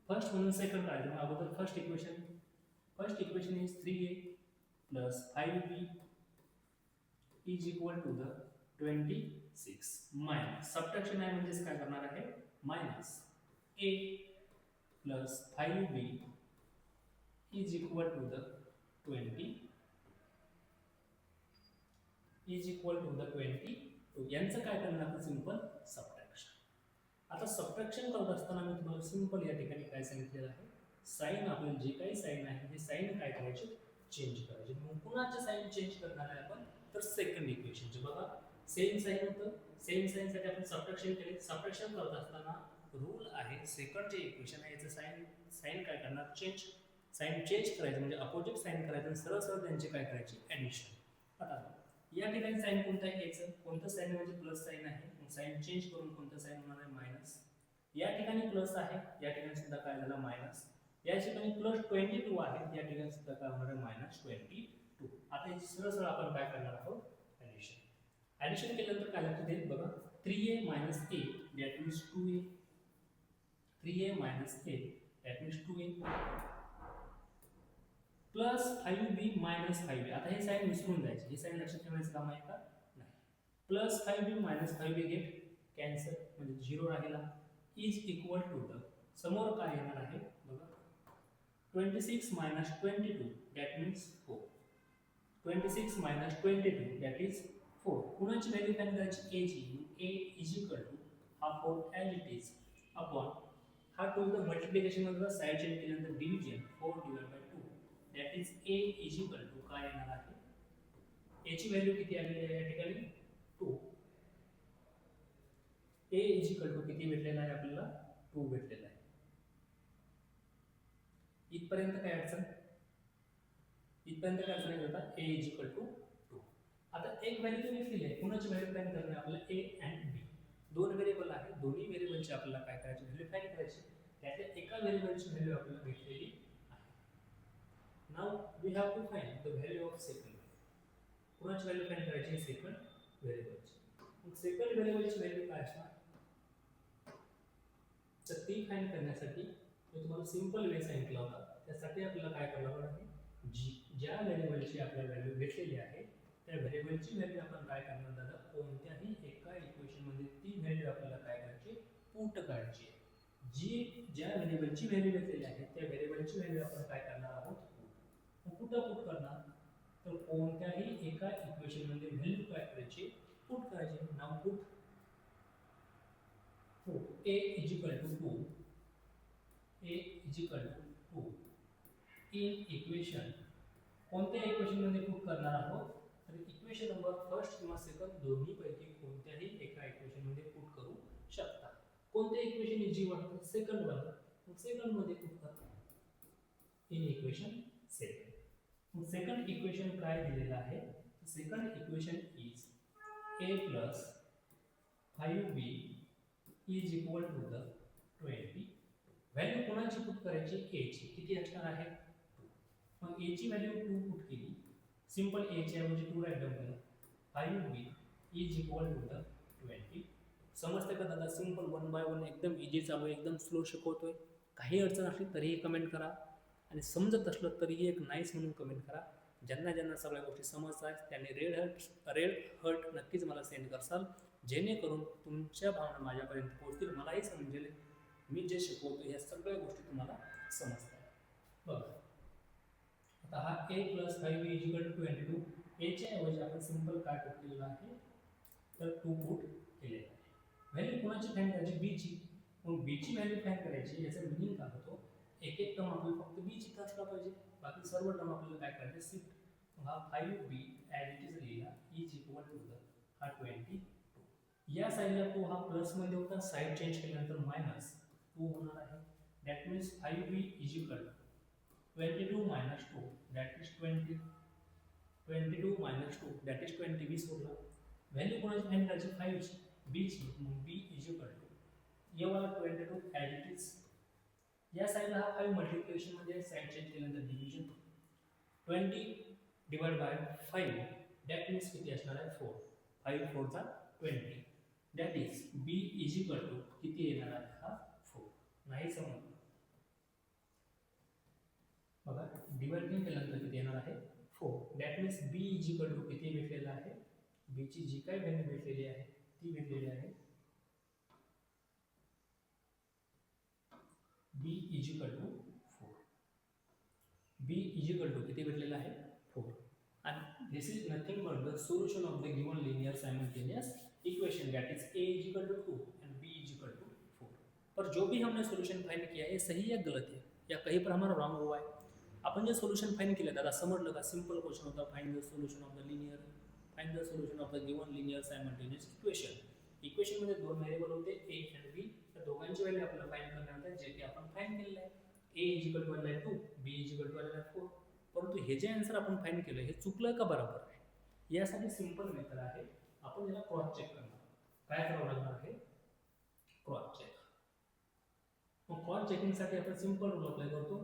फर्स्ट म्हणून सेकंड काढलं. अगोदर first equation is 3a plus 5b is equal to the 26 minus subtraction आहे म्हणजेच काय करणार आहे minus a plus 5b is equal to the 22 यांचं काय करणार सिंपल सबट्रॅक्शन. आता सबट्रॅक्शन करत असताना मी तुम्हाला सिंपल या ठिकाणी काय सांगितलेलं आहे साइन, आपल्याला जे काही साइन आहे हे साइन काय करायचे चेंज करायचे. मग कुणाचे साइन चेंज करणार आहे आपण तर सेकंड इक्वेशनचे. बघा सेम साइन होतं, सेम साइन साठी आपण सबट्रॅक्शन केले. सबट्रॅक्शन करत असताना रूल आहे सेकंड जे इक्वेशन आहे याचं साइन काय करणार साइन चेंज करायचं म्हणजे अपोजिट साइन करायचं आणि सरळ सरळ त्यांचे काय करायचे ॲडिशन. आता या ठिकाणी साइन कोणतं आहे याचं, कोणतं साइन म्हणजे प्लस साइन आहे, मग साइन चेंज करून कोणतं साइन होणार आहे मायनस. या ठिकाणी प्लस आहे, या ठिकाणी सुद्धा काय झालं मायनस. या ठिकाणी प्लस 22 आहे, या ठिकाणी सुद्धा काय होणार आहे मायनस 22. आता हे सरळ सरळ आपण काय करणार आहोत ॲडिशन केल्यानंतर काय लक्षात येईल बघा 3a minus a that means 2a, 3a minus a that means 2a plus 5b minus 5b. आता हे साइन विसरून जायचे, हे साइन लक्षात ठेवायचं काम आहे का नाही. Plus 5b minus 5b get cancel म्हणजे 0 राहिला इज इक्वल टू द समोर काय येणार आहे बघा 26 minus 22 that means 4. 26 minus 22 that is 4. कुणाची व्हॅल्यू फाइंड करायची a ची. a इज इक्वल टू हा 4 ॲज इट इज अपॉन हा 2 द मल्टिप्लिकेशन मध्ये साइड चेंज केल्यानंतर division 4 divide by 2 that is a is equal to काय येणार आहे a ची व्हॅल्यू किती आलेली आहे या ठिकाणी 2. a इज इक्वल टू किती भेटलेला आहे आपल्याला 2 भेटलेला आहे. इथपर्यंत काय अडचण आहे बघा a इज इक्वल टू 2. आता एक व्हॅल्यू तुम्ही घेतलेली आहे, कुणाची व्हॅल्यू फाइंड करणे आपल्याला a अँड b. दोन व्हेरिएबल आहे, दोन्ही व्हेरिएबलची आपल्याला काय करायची व्हॅल्यू फाइंड करायची. त्यातल्या एका व्हेरिएबलची व्हॅल्यू आपल्याला भेटलेली आहे. Now we have to find the value of second. कुणाची व्हॅल्यू फाइंड करायची सेकंड व्हेरिएबलची. मग सेकंड व्हेरिएबलची व्हॅल्यू काय असणार तर ती फाइंड करण्यासाठी मी तुम्हाला सिंपल वे सांगितला होता. त्यासाठी आपल्याला काय करावं लागेल ज्या व्हेरिएबलची आपल्याला व्हॅल्यू भेटलेली आहे त्या व्हेरिएबलची व्हॅल्यू आपण काय करणार दादा कोणत्याही एका इक्वेशन मध्ये ती व्हॅल्यू आपल्याला काय करायची पुट करायची. ज्या व्हेरिएबलची व्हॅल्यू भेटलेली आहे त्या व्हेरिएबलची व्हॅल्यू आपण काय करणार आहोत कुठं पुट करणार तर कोणत्याही एका इक्वेशन मध्ये व्हॅल्यू काय करायची पुट करायची. नाव put a is equal to 2 in equation. कोणत्या इक्वेशन मध्ये पुट करणार आहोत तर इक्वेशन नंबर फर्स्ट किंवा सेकंड दोन्ही पैकी कोणत्याही एका इक्वेशन मध्ये पुट करू शकता. कोणते इक्वेशन इजी वाटतं सेकंड वाला, मग सेकंड मध्ये पुट करा इन इक्वेशन सेकंड. मग सेकंड इक्वेशन काय दिलेलं आहे second equation is a plus 5b is equal to the 20. Value कोणाची पुट करायची a ची किती असणार आहे 2. मग a ची व्हॅल्यू 2 पुट केली सिंपल a ची ऐवजी 2 राईट डाऊन केलं 5b is equal to the 20. समजते का दादा सिंपल 1 बाय 1 एकदम इजी चालू आहे, एकदम स्लो शिकवतोय. काही अडचण असली तरीही कमेंट करा आणि समजत असलं तरीही एक नाईस म्हणून कमेंट करा. ज्यांना सगळ्या गोष्टी समजतात त्यांनी रेड हर्ट नक्कीच मला सेंड करसाल जेणेकरून तुमच्या भावना माझ्यापर्यंत पोहोचतील. मलाही समजेल मी जे शिकवतो या सगळ्या गोष्टी तुम्हाला समजतात. बघा आता हा a plus 5b is equal to 22 a च्या ऐवजी आपण सिंपल काय पुट केलेलं आहे तर 2 पुट केलेलं आहे. व्हॅल्यू कोणाची फाइंड करायची बी ची. मग बी ची व्हॅल्यू फाइंड करायची याचा मीनिंग काय होतो एक एक टर्म आपल्याला फक्त बी ची असला पाहिजे बाकी सर्व टर्म आपल्याला काय करायचे शिफ्ट. मग हा 5b ॲज इट इज लिहिला इज इक्वल टू द हा 22. या साइडला 2 हा प्लस मध्ये होता साइड चेंज केल्यानंतर मायनस 2 होणार आहे. That means 5b is equal to 22 minus 2 that is 20. 22 minus 2 that is 20. 20 सोडला. व्हॅल्यू कोणाची फाइंड करायची 5 ची b ची. मग b इज इक्वल टू ये वाला 22 ॲज इट इज. या साइडला हा 5 मल्टिप्लिकेशन मध्ये साइड चेंज केल्यानंतर division 20 divide by 5 that means किती असणार आहे 4. 5 4 चा 20 that is b is equal to किती येणार आहे हा 4. नाही समजलं बघा डिवाइडिंग केल्यानंतर किती येणार आहे 4. That means b is equal to किती भेटलेला आहे b ची जी काही व्हॅल्यू भेटलेली आहे ती भेटलेली आहे b is equal to 4. b is equal to किती भेटलेला आहे 4. and this is nothing but the solution of the given linear simultaneous equation that is a is equal to 2 and b is equal to 4. पर जो भी हमने solution find KIA है सही या गलत है या कहीं पर हमारा रॉन्ग हुआ है. आपण जे सोल्यूशन फाइंड केलं दादा समजलं का. सिंपल क्वेश्चन होता find the solution of the linear find the solution of the given linear simultaneous equation. Equation मध्ये दोन व्हेरिएबल होते a आणि b. त्या दोघांची व्हॅल्यू आपल्याला फाइंड करण्यात जे की आपण फाइंड केलेलं आहे. a is equal to 2 b is equal to 4. परंतु हे जे आन्सर आपण फाइंड केलं हे चुकलं का बरोबर आहे यासाठी सिंपल मेथड आहे. आपण याला क्रॉस चेक करणार. काय करावं लागणार आहे क्रॉस चेक. मग क्रॉस चेकिंग साठी आपण सिंपल रूल अप्लाय करतो.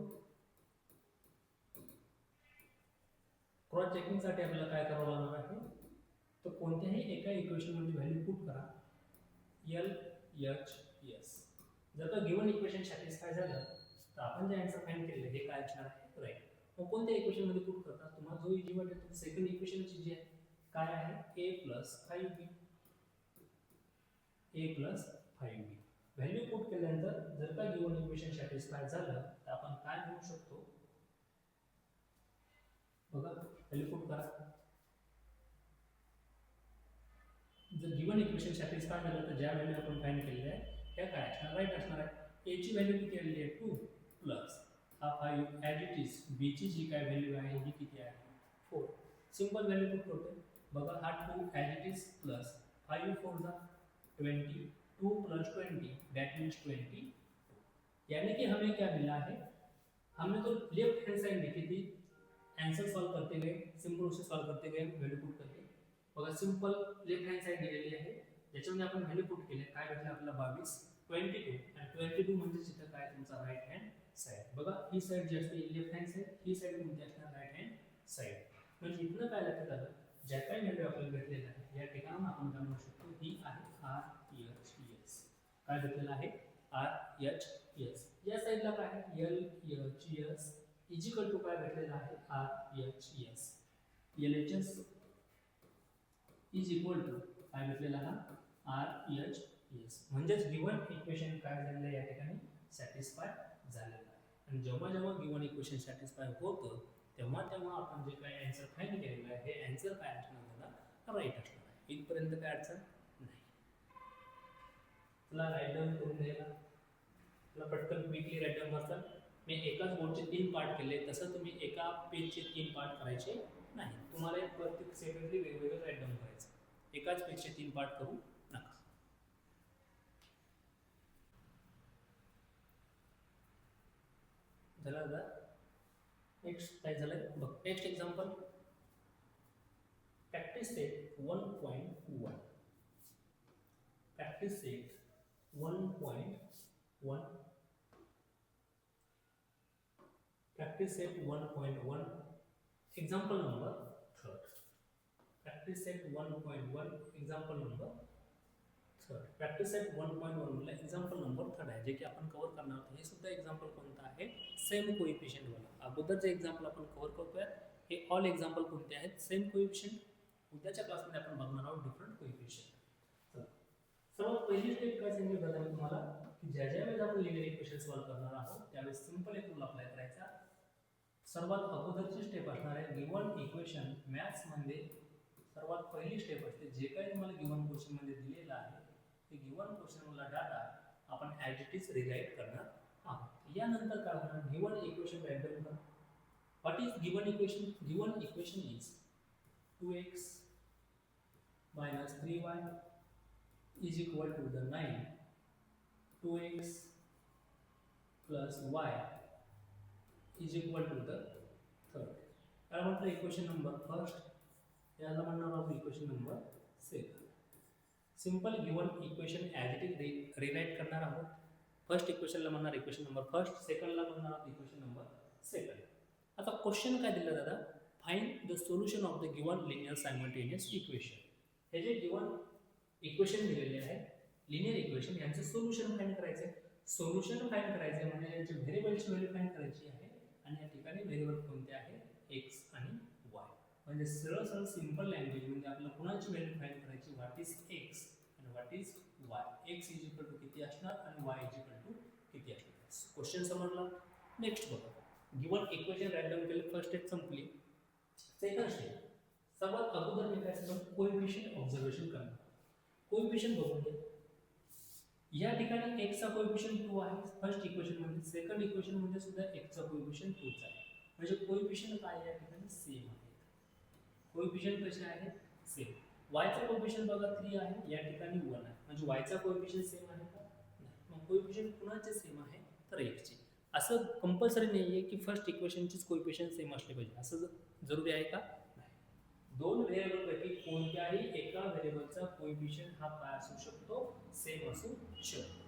क्रॉस चेकिंग साठी आपल्याला काय करावं लागणार आहे तर कोणत्याही एका इक्वेशन मध्ये व्हॅल्यू पुट करा l h s. जर का गिवन इक्वेशन सॅटिस्फाय झालं तर आपण जे आन्सर फाइंड केले हे काय असणार आहे राईट. मग कोणत्या इक्वेशन मध्ये पुट करता तुम्हाला जो इजी वाटेल तो सेकंड इक्वेशनची जी आहे काय आहे a + 5b. a + 5b value put केल्यानंतर जर का गिवन इक्वेशन सॅटिस्फाय झालं तर आपण काय म्हणू शकतो बघा व्हॅल्यू पुट करा. जर गिवन इक्वेशन सॅटिस्फाय झालं तर ज्या व्हॅल्यू आपण फाइंड केलेल्या आहे त्या काय असणार राईट असणार आहे. a ची व्हॅल्यू किती आलेली आहे 2 प्लस हा 5 ॲज इट इज. b ची जी काय व्हॅल्यू आहे ही किती आहे 4. सिंपल व्हॅल्यू पुट करतो बघा हा 2 ॲज इट इज प्लस 5 4 जा 20 2 प्लस 20 दैट मीन्स 22. यानी कि हमें क्या मिला है हमने तो लेफ्ट हैंड साइड देखी थी आंसर सॉल्व करते गए सिंपल उसे सॉल्व करते गए व्हॅल्यू पुट करते. बघा सिंपल लेफ्ट हँड साइड दिलेली आहे ज्याच्यामध्ये आपण व्हॅल्यू पुट केले काय भेटलं आपल्याला 22 22 आणि 22 म्हणजे इथं काय तुमचा राइट हँड साइड. बघा ही साइड जी असते लेफ्ट हँड साइड ही साइड कोणती असणार राइट हँड साइड. म्हणजे इथनं काय लक्षात आलं ज्या काही व्हॅल्यू आपल्याला भेटलेल्या आहे या ठिकाणी आपण काय म्हणू शकतो ही आहे r h s. काय भेटलेलं आहे r h s. या साइडला काय आहे l h s is equal to काय भेटलेला आहे r h s. l h s is equal to काय भेटलेला हा r h s. म्हणजेच गिवन इक्वेशन काय झालेलं आहे या ठिकाणी सॅटिस्फाय झालेलं आहे. आणि जेव्हा जेव्हा गिवन इक्वेशन सॅटिस्फाय होतं तेव्हा तेव्हा आपण जे काही आन्सर फाइंड केलेलं आहे हे आन्सर काय असणार त्याला राईट असणार आहे. इथपर्यंत काय अडचण नाही. चला राईट डाऊन करून द्यायला चला पटकन क्विकली राईट डाऊन करता. मी एकाच बोर्डचे 3 पार्ट केले तसं तुम्ही एका पेजचे 3 पार्ट करायचे नाही. तुम्हाला एक प्रत्येक सेपरेटली वेगवेगळं राईट डाऊन करायचं. एकाच पेजचे 3 पार्ट करू नका. झालं दादा. नेक्स्ट काय झालं बघ. Next example practice set 1.1. Practice set 1.1. Practice set 1.1 example number 3. Practice set 1.1 example number 3. Practice set 1.1 मध्ये एक्झाम्पल नंबर 3 आहे जे की आपण कव्हर करणार आहोत. हे सुद्धा एक्झाम्पल कोणतं आहे सेम कोएफिशिएंट वाला. अगोदरचे एक्झाम्पल आपण कव्हर करतोय हे ऑल एक्झाम्पल कोणते आहेत सेम कोएफिशिएंट. उद्याच्या क्लासमध्ये आपण बघणार आहोत डिफरंट कोएफिशिएंट. सर्वात पहिली स्टेप काय सांगितली जाते तुम्हाला की ज्या ज्या वेळेस आपण लिनियर इक्वेशन सॉल्व करणार आहोत त्यावेळेस सिंपल एक रूल अप्लाय करायचा. सर्वात अगोदरची स्टेप असणार आहे गिवन इक्वेशन. मॅथ्समध्ये सर्वात पहिली स्टेप असते. जे काही तुम्हाला गिवन क्वेश्चनमध्ये दिलेलं आहे ते गिवन क्वेश्चनमधला डाटा आपण ॲज इट इज रिराईट करणार आहोत. यानंतर काय होणार, गिवन इक्वेशन रँडम कर. What is given equation? Given equation is 2x minus 3y is equal to the 9. 2x plus y is equal to the third. याला म्हणतो equation number first, याला म्हणणार आहोत equation number second. Simple given equation as it is rewrite करणार आहोत. First इक्वेशनला म्हणणार equation number first, सेकंडला म्हणणार आहोत इक्वेशन नंबर सेकंड. आता क्वेश्चन काय दिलं दादा, find the solution of the given linear simultaneous equation. हे जे गिवन इक्वेशन दिलेले आहे लिनियर इक्वेशन, यांचं सोल्युशन फाइंड करायचं आहे. सोल्युशन फाइंड करायचं आहे म्हणजे यांची व्हेरिएबलची व्हॅल्यू फाइंड करायची आहे. आणि या ठिकाणी व्हेरिएबल कोणते आहे, एक्स आणि वाय. म्हणजे सरळ सरळ सिंपल लँग्वेज म्हणजे आपल्याला कोणाची व्हॅल्यू फाइंड करायची, व्हॉट इज एक्स आणि what is y. X is equal to किती असणार आणि वाय इज इक्वल टू किती असणार. क्वेश्चन समजला. नेक्स्ट बघा, गिवन इक्वेशन रँडम केलं, फर्स्ट स्टेप संपली. सेकंड स्टेप, सर्वात अगोदर मी काय सांगतो, कोएफिशिएंट ऑब्झर्वेशन करणार. कोएफिशिएंट बघून घ्या. या ठिकाणी x चा कोएफिशिएंट 2 आहे फर्स्ट इक्वेशन मध्ये. सेकंड इक्वेशन मध्ये सुद्धा x चा कोएफिशिएंट 2 आहे. म्हणजे कोएफिशिएंट काय आहे या ठिकाणी सेम आहे. कोएफिशिएंट कसे आहे, सेम. y चा कोएफिशिएंट बघा 3 आहे, या ठिकाणी 1 आहे. म्हणजे y चा कोएफिशिएंट सेम आहे का, नाही. मग कोएफिशिएंट कुणाचे सेम आहे, तर x चे. असं कंपल्सरी नाहीये की फर्स्ट इक्वेशनचीच कोएफिशिएंट सेम असले पाहिजे, असं जरुरी आहे का, नाही. दोन व्हेरिएबल पैकी कोणत्याही एका व्हेरिएबलचा कोएफिशिएंट हा काय असू शकतो, सेम असू शकतो.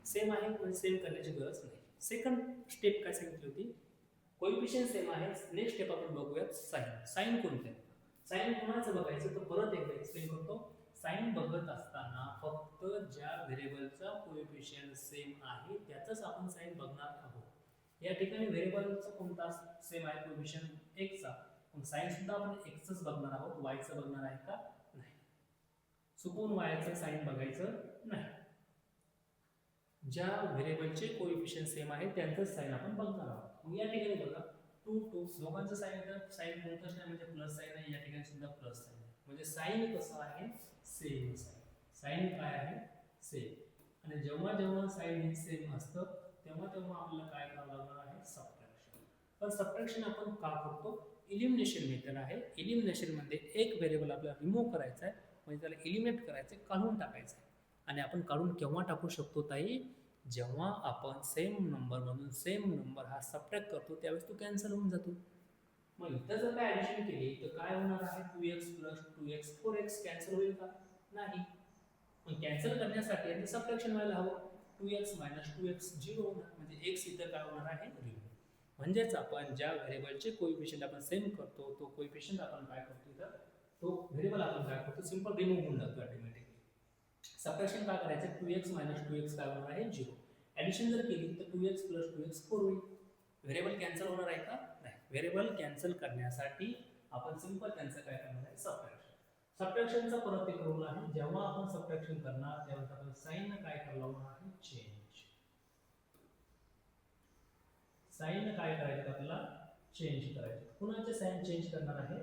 सेम आहे पण सेम करण्याची गरज नाही. सेकंड स्टेप काय सांगितली होती, कोएफिशिएंट सेम आहे. नेक्स्ट स्टेप आपण बघूयात साइन. साइन कोणते आहे, साइन कोणाचं बघायचं, तर परत एकदा एक्सप्लेन करतो. साइन बघत असताना फक्त ज्या व्हेरिएबलचा कोएफिशिएंट सेम आहे त्याचंच आपण साइन बघणार आहोत. या ठिकाणी व्हेरिएबलचा कोणता सेम आहे कोएफिशिएंट x चा, पण साइन सुद्धा आपण x चंच बघणार आहोत, y चं बघणार आहे का, नाही. चुकून y चं साइन बघायचं नाही. ज्या व्हेरिएबलचे कोएफिशिएंट सेम आहे त्यांचंच साइन आपण बघणार आहोत. मग या ठिकाणी बघा 2 2 दोघांचं साइन आहे, साइन कोणतंच नाही म्हणजे प्लस साइन आहे. या ठिकाणी सुद्धा प्लस साइन आहे. म्हणजे साइन कसं आहे, सेम साइन. साइन काय आहे, सेम. आणि जेव्हा जेव्हा साइन हे सेम असतं तेव्हा तेव्हा आपल्याला काय करावं लागणार आहे, सबट्रॅक्शन. पण सबट्रॅक्शन आपण का करतो, एलिमिनेशन मेथड आहे. एलिमिनेशन मध्ये एक व्हेरिएबल आपल्याला रिमूव्ह करायचा आहे, म्हणजे त्याला एलिमिनेट करायचं आहे, काढून टाकायचं आहे. आणि आपण काढून केव्हा टाकू शकतो ताई, जेव्हा आपण सेम नंबर मधून सेम नंबर हा सबट्रॅक्ट करतो त्यावेळेस तो कॅन्सल होऊन जातो. मग इथं जर काय ॲडिशन केली तर काय होणार आहे, 2x + 2x 4x कॅन्सल होईल का, नाही. मग कॅन्सल करण्यासाठी आणि सबट्रॅक्शन व्हायला हवं. 2x - 2x 0 होणार, म्हणजे x इथं काय होणार आहे, रिमूव्ह. म्हणजेच आपण ज्या व्हेरिएबलचे कोएफिशिएंट आपण सेम करतो तो कोएफिशिएंट आपण काय करतो, तर तो व्हेरिएबल आपण काय करतो, सिंपल रिमूव्ह होऊन जातो ऑटोमॅटिकली. सबट्रॅक्शन काय करायचं, 2x - 2x काय होणार आहे, 0. ॲडिशन जर केली तर 2x + 2x 4 होईल. व्हेरिएबल कॅन्सल होणार आहे का, नाही. व्हेरिएबल कॅन्सल करण्यासाठी आपण सिंपल त्यांचं काय करणार आहे, सबट्रॅक्शन. सबट्रॅक्शनचा परत एक रूल आहे, जेव्हा आपण सबट्रॅक्शन करणार तेव्हा आपण साइन काय करावं आहे, चेंज. साइन काय करायचं आपल्याला, चेंज करायचं. कुणाचे साइन चेंज करणार आहे,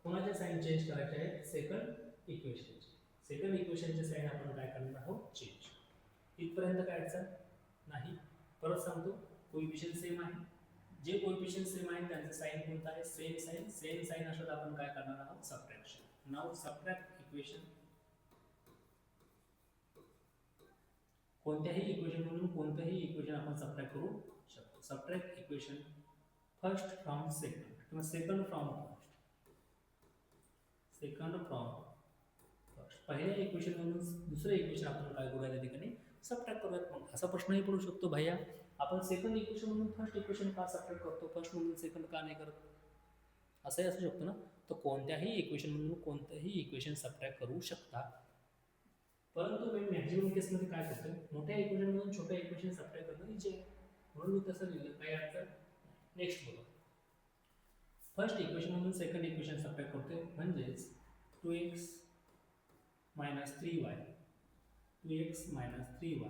कुणाचे साइन चेंज करायचे आहे, सेकंड इक्वेशन. सेकंड इक्वेशनचे साइन आपण काय करणार आहोत, चेंज. इथपर्यंत काय अडचण नाही. परत सांगतो, कोएफिशिएंट सेम आहे. जे कोएफिशिएंट सेम आहे त्यांचं साइन कोणतं आहे, सेम साइन. सेम साइन असलं तर आपण काय करणार आहोत, सबट्रॅक्शन. Now subtract equation. कोणत्याही इक्वेशन मधून कोणतंही इक्वेशन आपण सबट्रॅक्ट करू शकतो. Subtract equation first from second किंवा second from first. Second from first. पहिल्या इक्वेशन मधून दुसरं इक्वेशन आपण काय करूया, त्या ठिकाणी सबट्रॅक्ट करूयात. मग असा प्रश्नही पडू शकतो, भैया आपण सेकंड इक्वेशन मधून फर्स्ट इक्वेशन का सबट्रॅक्ट करतो, फर्स्ट मधून सेकंड का नाही करत, असंही असू शकतं ना. तर कोणत्याही इक्वेशन मधून कोणतंही इक्वेशन सबट्रॅक्ट करू शकता. परंतु मी मॅक्झिमम केसमध्ये काय करतो, मोठ्या इक्वेशन मधून छोट्या इक्वेशन सबट्रॅक्ट करणं इजी आहे, म्हणून मी तसं लिहिलं, काही अडचण. नेक्स्ट बघा, फर्स्ट इक्वेशन मधून सेकंड इक्वेशन सबट्रॅक्ट करतोय, म्हणजेच 2x - 3y 2x - 3y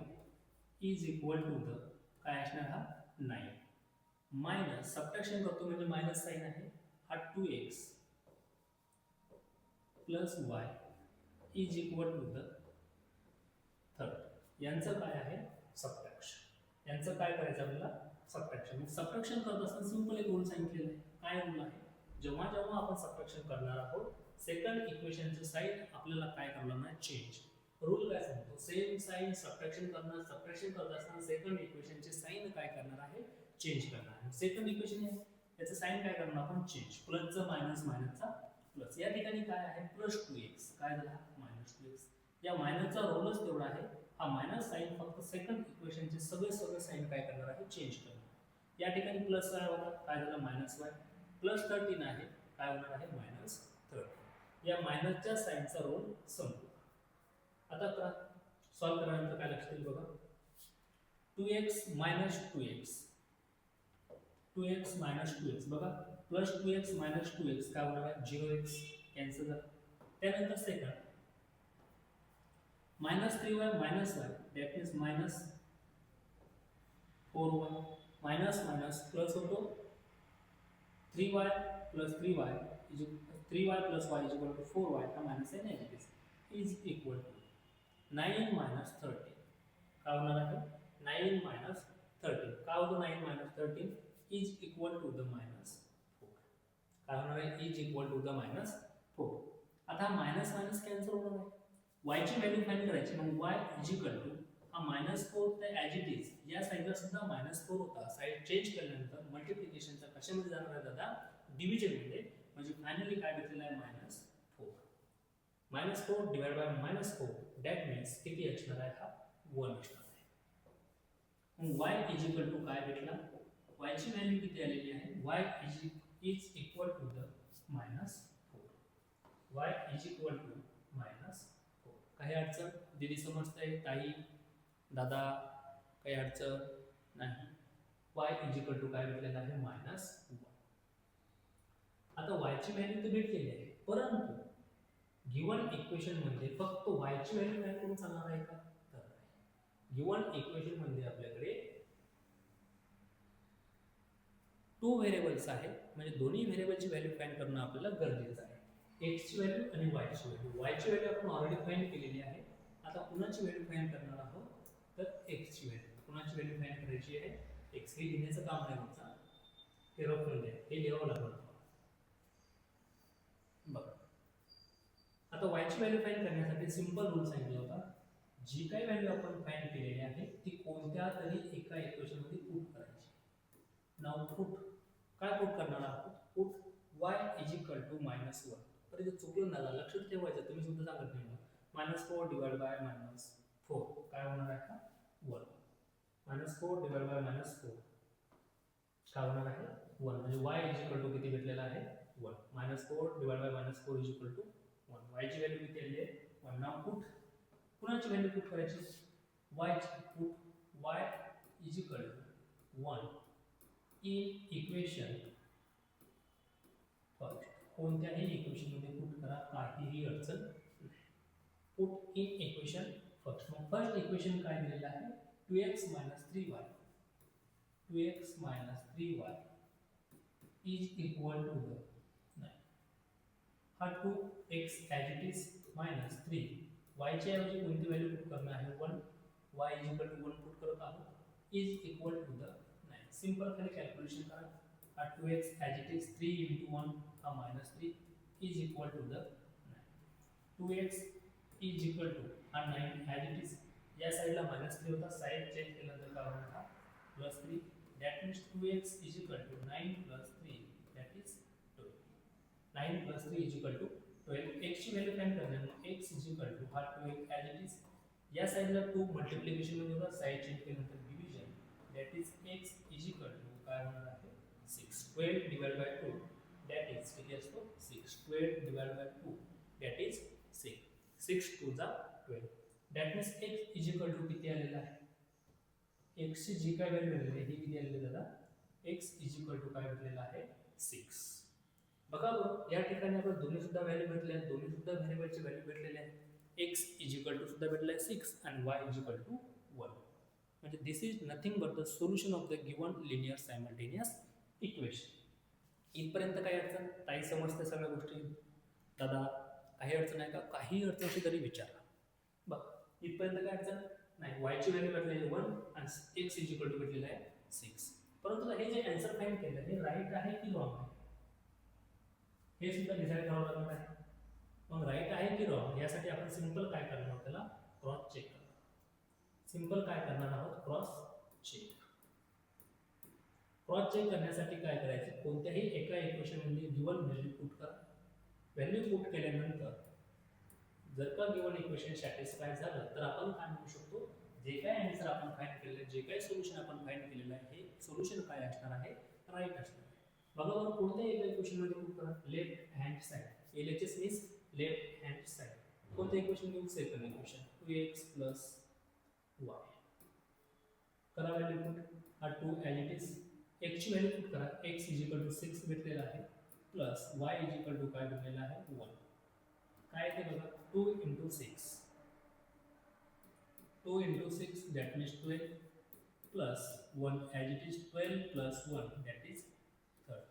is equal to the काय असणार, हा 9. मायनस सबट्रॅक्शन करतो म्हणजे मायनस साइन आहे, हा 2x plus y is equal to the third. यांचं काय आहे सबट्रॅक्शन. यांचं काय करायचं आपल्याला सबट्रॅक्शन. सबट्रॅक्शन करत असताना सिंपल एक रूल सांगितलेला आहे. काय रूल आहे, जेव्हा जेव्हा आपण सबट्रॅक्शन करणार आहोत सेकंड इक्वेशनचं साइन आपल्याला काय करणार नाही चेंज. रूल काय सांगतो, सेम साइन सबट्रॅक्शन करणार, सबट्रॅक्शन करत असताना सेकंड इक्वेशनचे साइन काय करणार आहे चेंज करणार आहे. सेकंड इक्वेशन आहे त्याचं साइन काय करणार आपण चेंज, प्लसचा मायनस मायनसचा प्लस. या ठिकाणी काय आहे प्लस 2x काय झाला मायनस 2x. या मायनसचा रोलच तेवढा आहे, हा मायनस साइन फक्त सेकंड इक्वेशनचे सगळे साइन काय करणार आहे चेंज करणार. या ठिकाणी प्लस काय होता काय झालं मायनस वाय प्लस 13 आहे काय होणार आहे मायनस 13. या मायनसच्या साइनचा रोल संपला. आता सॉल्व केल्यानंतर काय लक्षात येईल बघा, 2x minus 2x 2x minus 2x बघा प्लस 2x मायनस 2x काय होणार आहे 0x कॅन्सल झालं. त्यानंतर second minus 3y minus y that means minus 4y minus minus plus होतो 3y plus 3y is 3y plus y is equal to 4y हा minus आहे negative is equal to 9 minus 13 काय होणार आहे 9 minus 13 काय होतो 9 minus 13 is equal to the minus 4 काय होणार आहे is equal to the minus 4. आता मायनस मायनस कॅन्सल होणार आहे, y ची व्हॅल्यू फाइंड करायची. मग y इज इक्वल टू हा मायनस 4 तर ॲज इट इज या साईडला सुद्धा मायनस 4 होता, साईड चेंज केल्यानंतर मल्टिप्लिकेशनचा कशामध्ये जाणार आहे दादा डिव्हिजनमध्ये. म्हणजे फायनली काय भेटलेलं आहे minus 4. Minus 4 divide by minus 4 that means किती असणार आहे हा 1 असणार आहे. मग y इज इक्वल टू काय भेटला, y ची व्हॅल्यू किती आलेली आहे y is equal to the minus 4. y is equal to minus 4. काही अडचण दीदी समजतंय ताई दादा काही अडचण नाही. y इज इक्वल टू काय भेटलेलं आहे मायनस 1. आता y ची व्हॅल्यू तर भेटलेली आहे, परंतु गिवन इक्वेशन मध्ये फक्त y ची व्हॅल्यू काय करून चालणार आहे का, तर गिवन इक्वेशन मध्ये आपल्याकडे 2 व्हेरिएबल्स आहेत, म्हणजे दोन्ही व्हेरिएबलची व्हॅल्यू फाइंड करणं आपल्याला गरजेचं आहे. x ची व्हॅल्यू आणि y ची व्हॅल्यू. y ची व्हॅल्यू आपण ऑलरेडी फाइंड केलेली आहे. आता कुणाची व्हॅल्यू फाइंड करणार आहोत तर x ची व्हॅल्यू. कुणाची व्हॅल्यू फाइंड करायची आहे, x हे लिहिण्याचं काम नाही होतं, हे रफमध्ये हे लिहावं लागेल बघा. आता y ची व्हॅल्यू फाइंड करण्यासाठी सिंपल रूल सांगितला होता, जी काही व्हॅल्यू आपण फाइंड केलेली आहे ती कोणत्या तरी एका इक्वेशन मध्ये पुट करायची. नाव पुट काय पुट करणार आहोत, put y is equal to minus 1. तर इथे चुकलं ना, लक्षात ठेवायचं, तुम्ही सुद्धा सांगत नाही मायनस 4 डिवाइड बाय मायनस 4 काय होणार आहे का 1. मायनस 4 डिवाइड बाय मायनस 4 काय होणार आहे 1. म्हणजे y इज इक्वल टू किती भेटलेला आहे 1. Minus 4 divide by minus 4 is equal to 1. y ची व्हॅल्यू किती आली आहे 1. नाव पुट कुणाची व्हॅल्यू पुट करायची, y ची put y is equal to 1 in equation first. कोणत्याही इक्वेशन मध्ये पुट करा, काहीही अडचण नाही. Put in equation first. मग फर्स्ट इक्वेशन काय दिलेलं आहे 2x 3y 2x 3y is equal to the 9. हा 2x as it is minus 3 y च्या ऐवजी कोणती व्हॅल्यू पुट करणार आहे 1. y is equal to 1 put करत आहोत is equal to the 9. Simple खाली कॅल्क्युलेशन करा. हा 2x as it is 3 into 1 हा minus 3 is equal to the 9. 2x is equal to हा 9 ॲज इट इज या साईडला मायनस 3 होता, साईड चेंज केल्यानंतर काय होणार हा plus 3. That means 2x is equal to 9 plus 3 that is 12. 9 plus 3 is equal to 12. x ची व्हॅल्यू फाइंड करणार, मग x इज इक्वल टू हा 2x ॲज इट इज या साईडला 2 मल्टिप्लिकेशन मध्ये होता, साईड चेंज केल्यानंतर division that is x is equal to काय होणार आहे 6. 12 डिवाइड बाय 2 दॅट इज किती असतो 6. 12 डिवाइड बाय 2 दॅट इज 6. 6 2 जा 12. That means x is equal to किती आलेला आहे, x ची जी काय व्हॅल्यू आलेली आहे ही किती आलेली दादा x इज इक्वल टू काय भेटलेला आहे 6. बघा बरं या ठिकाणी आपण दोन्ही सुद्धा व्हॅल्यू भेटले आहेत, दोन्ही सुद्धा व्हेरिएबलची व्हॅल्यू भेटलेली आहे. x इज इक्वल टू सुद्धा भेटला आहे 6 आणि y इज इक्वल टू 1. म्हणजे this is nothing but the solution of the given linear simultaneous equation. इथपर्यंत काही अडचण? काही समजते सगळ्या गोष्टी? दादा काही अडचण आहे का? काही अडचण असेल तरी विचारा. बघ इथपर्यंत काय अडचण नाही. वायची व्हॅल्यू भेटलेली आहे 1 आणि एक्स इज इक्वल टू भेटलेलं आहे 6. परंतु हे जे आन्सर फाइंड केलं हे राईट आहे की रॉंग आहे हे सुद्धा डिसाईड करावं लागणार आहे. मग राईट आहे की रॉंग यासाठी आपण सिंपल काय करणार आहोत? त्याला क्रॉस चेक करणार. सिंपल काय करणार आहोत? Cross check. क्रॉस चेक करण्यासाठी काय करायचं? कोणत्याही एका इक्वेशन मध्ये गिवन व्हॅल्यू पुट करा. व्हॅल्यू पुट केल्यानंतर जर का गिवन इक्वेशन सॅटिस्फाय झालं तर आपण काय म्हणू शकतो? जे काय आन्सर आपण फाइंड केलेलं जे काय सोल्युशन आपण फाइंड केलेलं आहे हे सोल्युशन काय असणार आहे? राईट असणार आहे. बघा बरं कोणत्या एका इक्वेशन मध्ये पुट करा. Left hand side. LHS means left hand side. कोणतं इक्वेशन घेऊ? Second equation 2x + y. करा व्हॅल्यू पुट. हा 2 ॲज इट इज. x ची व्हॅल्यू पुट करा. x = 6 भेटलेला आहे प्लस y = काय भेटलेला आहे? 1. काय ते बघा 2 × 6. 2 × 6 that means 12 plus 1 as it is 12 plus 1 that is 13.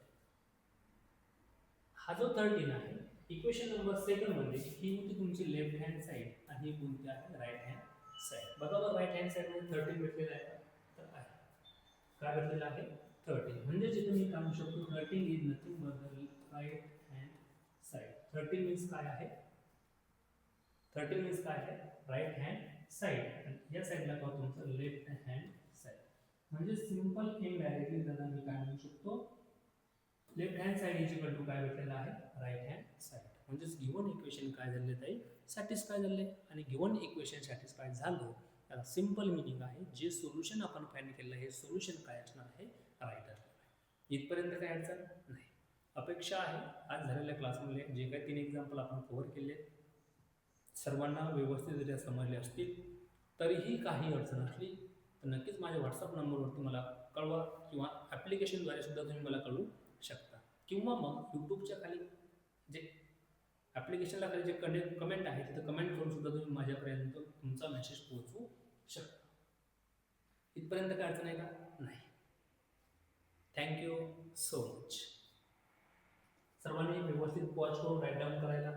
हा जो 13 आहे इक्वेशन नंबर 2 मध्ये ही होती तुमची लेफ्ट हँड साइड आणि ही कोणती आहे? Right hand side. बघा बरं राईट हँड साइड मध्ये 13 भेटलेला आहे तर आहे. काय भेटलेला आहे? 13. म्हणजे जिथे मी काय म्हणू शकतो 13 is nothing but the right hand side. 13 means काय आहे? 13 मीन्स काय आहे? Right hand side. या साइडला का तुमचं लेफ्ट हँड साइड. म्हणजे सिंपल इनडायरेक्टली दादा मी काय म्हणू शकतो? Left hand side is equal to काय भेटलेला आहे? Right hand side. म्हणजे गिवन इक्वेशन काय झाले ताई? सॅटिस्फाय झाले. आणि गिवन इक्वेशन सॅटिस्फाय झालं त्याला सिंपल मीनिंग आहे जे सोल्युशन आपण फाइंड केलं हे सोल्युशन काय असणार आहे? राईट असणार आहे. इथपर्यंत काय अडचण नाही. अपेक्षा आहे आज झालेल्या क्लासमध्ये जे काही 3 एक्झाम्पल आपण कव्हर केले सर्वांना व्यवस्थितरित्या समजले असतील. तरीही काही अडचण असली तर नक्कीच माझ्या व्हॉट्सअप नंबरवरती मला कळवा किंवा ॲप्लिकेशनद्वारे सुद्धा तुम्ही मला कळवू शकता. किंवा मग यूट्यूबच्या खाली जे ॲप्लिकेशनला खाली जे कमेंट आहे तिथं कमेंट करून सुद्धा तुम्ही माझ्यापर्यंत तुमचा मेसेज पोहोचवू शकता. इथपर्यंत काय अडचण आहे का? नाही. Thank you so much. सर्वांनी व्यवस्थित पॉज करून राईट डाऊन करायला.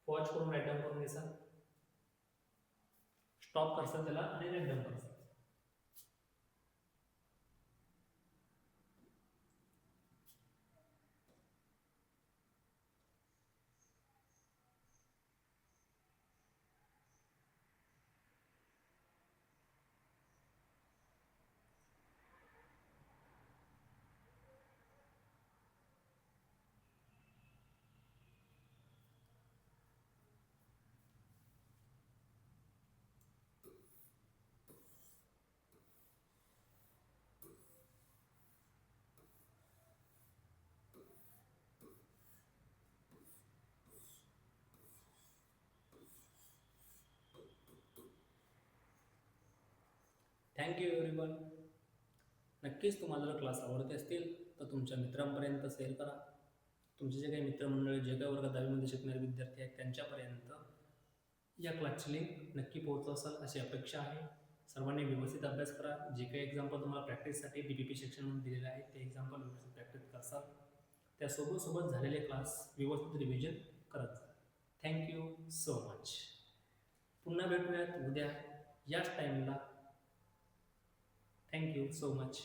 पॉज करून राईट डाऊन करून घ्यायचा. स्टॉप करसा त्याला आणि राईट डाऊन करसा. Thank you everyone. नक्कीच तुम्हाला जर क्लास आवडते असतील तर तुमच्या मित्रांपर्यंत शेअर करा. तुमचे जे काही मित्रमंडळी जे काही वर्गात 10वीमध्ये शिकणारे विद्यार्थी आहेत त्यांच्यापर्यंत या क्लासची लिंक नक्की पोहोचवसाल अशी अपेक्षा आहे. सर्वांनी व्यवस्थित अभ्यास करा. जे काही एक्झाम्पल तुम्हाला प्रॅक्टिससाठी DPP सेक्शनमध्ये दिलेले आहेत ते एक्झाम्पल व्यवस्थित प्रॅक्टिस करसाल. त्यासोबत झालेले क्लास व्यवस्थित रिव्हिजन करत जा. Thank you so much. पुन्हा भेटूयात उद्या याच टाईमला. Thank you so much.